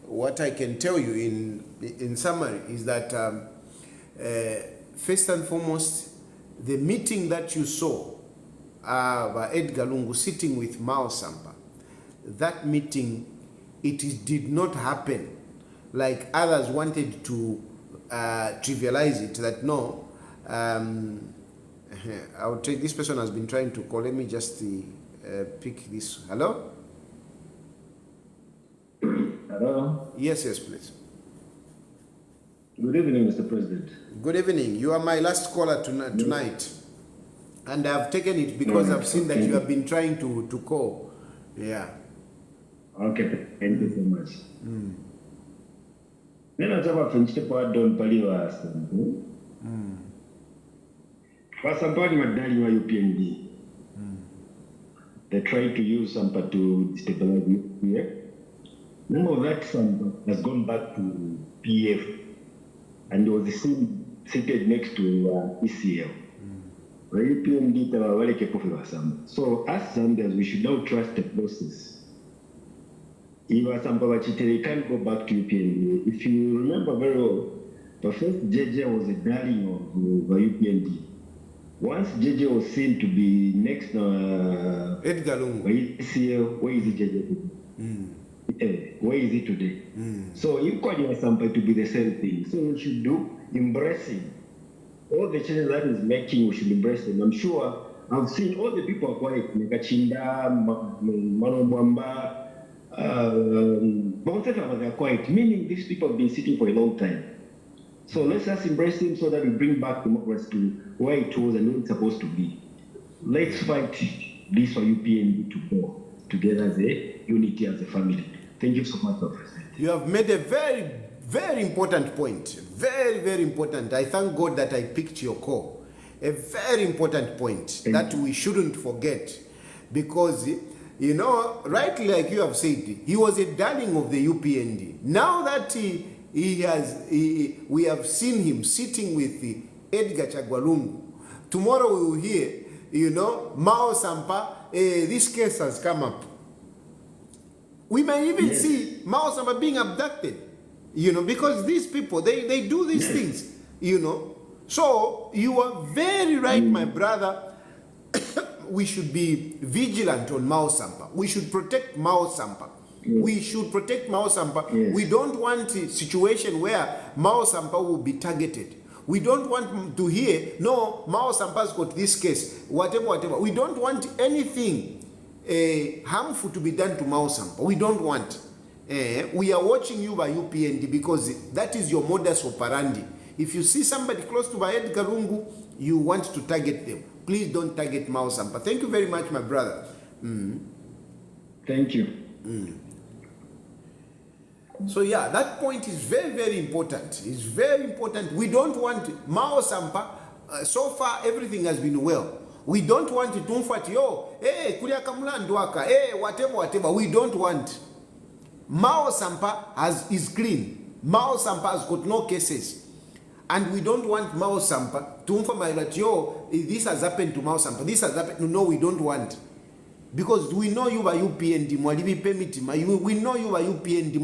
What I can tell you in summary is that first and foremost, the meeting that you saw Edgar Lungu sitting with Mao Sampa, that meeting, it did not happen like others wanted to trivialize it, that no, I'll take, this person has been trying to call. Let me just pick this. Hello? Hello? Yes, please. Good evening, Mr. President. Good evening. You are my last caller tonight. And I've taken it because I've seen that you have been trying to call. Yeah. Okay, thank you so much. Nena chama principal don paliwa Sampa. Sampa ni madali wa UPND. They tried to use Sampa to destabilize UPF. None of that Sampa has gone back to PF, and he was seated next to ECL. UPND wale kepofe wa Sampa. So as Zambians, we should now trust the process. If Sampa Wachitere can't go back to UPND. If you remember very well, the first JJ was a darling of UPND. Once JJ was seen to be next Edgar Lungu, ECL, where is JJ? Where is he today? So equally Sampa to be the same thing. So we should do embracing all the changes that is making. We should embrace them. I'm sure I've seen all the people are quiet. Nekachinda, Mano Mwamba, they're quiet, meaning these people have been sitting for a long time. So let's just embrace them so that we bring back democracy to where it was and where it's supposed to be. Let's fight this for UPND to go together as a unity, as a family. Thank you so much, President. You have made a very, very important point. Very, very important. I thank God that I picked your call. A very important point that we shouldn't forget, because you know, rightly, like you have said, he was a darling of the UPND. Now that we have seen him sitting with Edgar Chagwalungu, tomorrow we will hear, you know, Mao Sampa, this case has come up. We may even see Mao Sampa being abducted. You know, because these people, they do these things, you know. So you are very right, my brother. We should be vigilant on Mao Sampa. We should protect Mao Sampa. We should protect Mao Sampa. We don't want a situation where Mao Sampa will be targeted. We don't want to hear, no, Mao Sampa's got this case, whatever. We don't want anything harmful to be done to Mao Sampa. We don't want. We are watching you by UPND because that is your modus operandi. If you see somebody close to Edgar Lungu, you want to target them. Please don't target Mao Sampa. Thank you very much, my brother. Thank you. So yeah, that point is very, very important. It's very important. We don't want Mao Sampa. So far, everything has been well. We don't want to tumfat yo, kulia kamula ndwaka, whatever. We don't want. Mao Sampa is clean. Mao Sampa has got no cases. And we don't want Mao Sampa to inform that, yo, this has happened to Mao Sampa. This has happened. No, we don't want. Because we know you by UPND, we know you by UPND,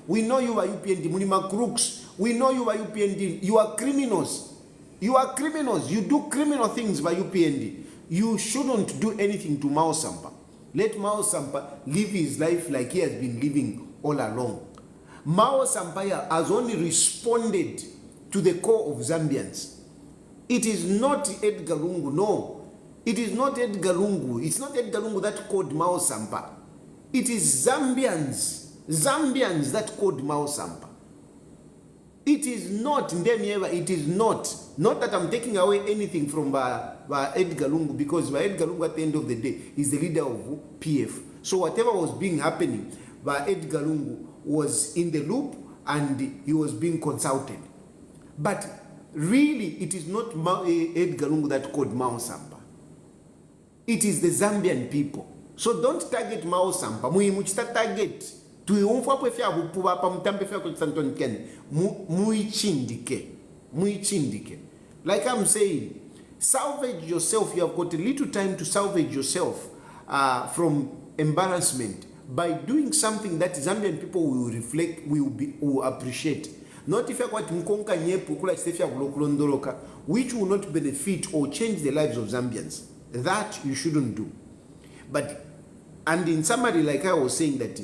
we know you by UPND, crooks. We know you by UPND. You are criminals. You are criminals. You do criminal things by UPND. You shouldn't do anything to Mao Sampa. Let Mao Sampa live his life like he has been living all along. Mao Sampa has only responded to the core of Zambians. It is not Edgar Lungu, no. It is not Edgar Lungu. It's not Edgar Lungu that called Mao Sampa. It is Zambians that called Mao Sampa. It is not Ndemieva. It is not. Not that I'm taking away anything from Edgar Lungu, because Edgar Lungu at the end of the day is the leader of PF. So whatever was being happening by Edgar Lungu was in the loop and he was being consulted. But really, it is not Edgar Lungu that called Mao Sampa. It is the Zambian people. So don't target Mao Sampa. Muimuchita target. Tuiumfa pe fya bupuba pa mtambe fya ko Santon Ken. Muichindike. Like I'm saying, salvage yourself. You have got a little time to salvage yourself from embarrassment by doing something that Zambian people will reflect, will appreciate. Not if you got mkonka nyepu kula chitefya kulokulondoloka, which will not benefit or change the lives of Zambians. That you shouldn't do. But, and in summary, like I was saying, that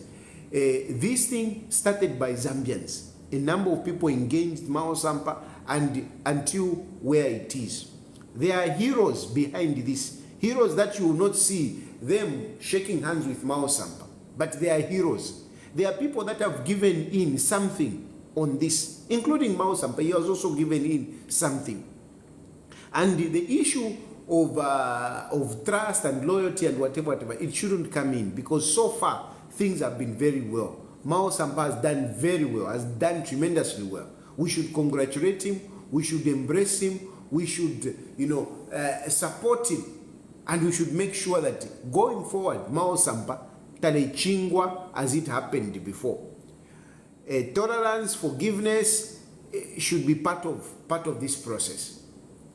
this thing started by Zambians. A number of people engaged Mao Sampa and until where it is. There are heroes behind this. Heroes that you will not see them shaking hands with Mao Sampa. But they are heroes. There are people that have given in something on this, including Mao Sampa. He has also given in something. And the issue of trust and loyalty and whatever, it shouldn't come in, because so far things have been very well. Mao Sampa has done very well, has done tremendously well. We should congratulate him, we should embrace him, we should, support him, and we should make sure that going forward, Mao Sampa talechingwa as it happened before. Tolerance, forgiveness should be part of this process.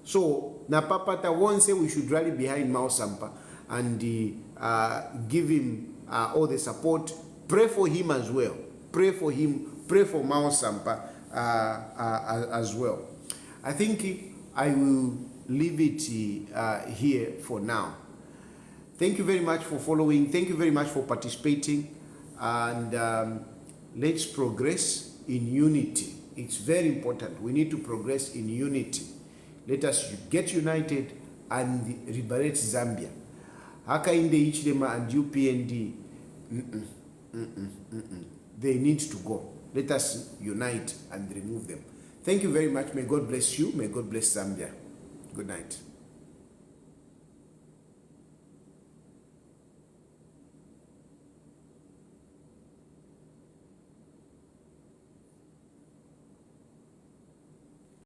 So, Napapata won't say we should rally behind Mao Sampa and give him all the support. Pray for him as well. Pray for him. Pray for Mao Sampa as well. I think I will leave it here for now. Thank you very much for following. Thank you very much for participating. And let's progress in unity. It's very important. We need to progress in unity. Let us get united and liberate Zambia. Hakainde Ichilema and UPND, they need to go. Let us unite and remove them. Thank you very much. May God bless you. May God bless Zambia. Good night.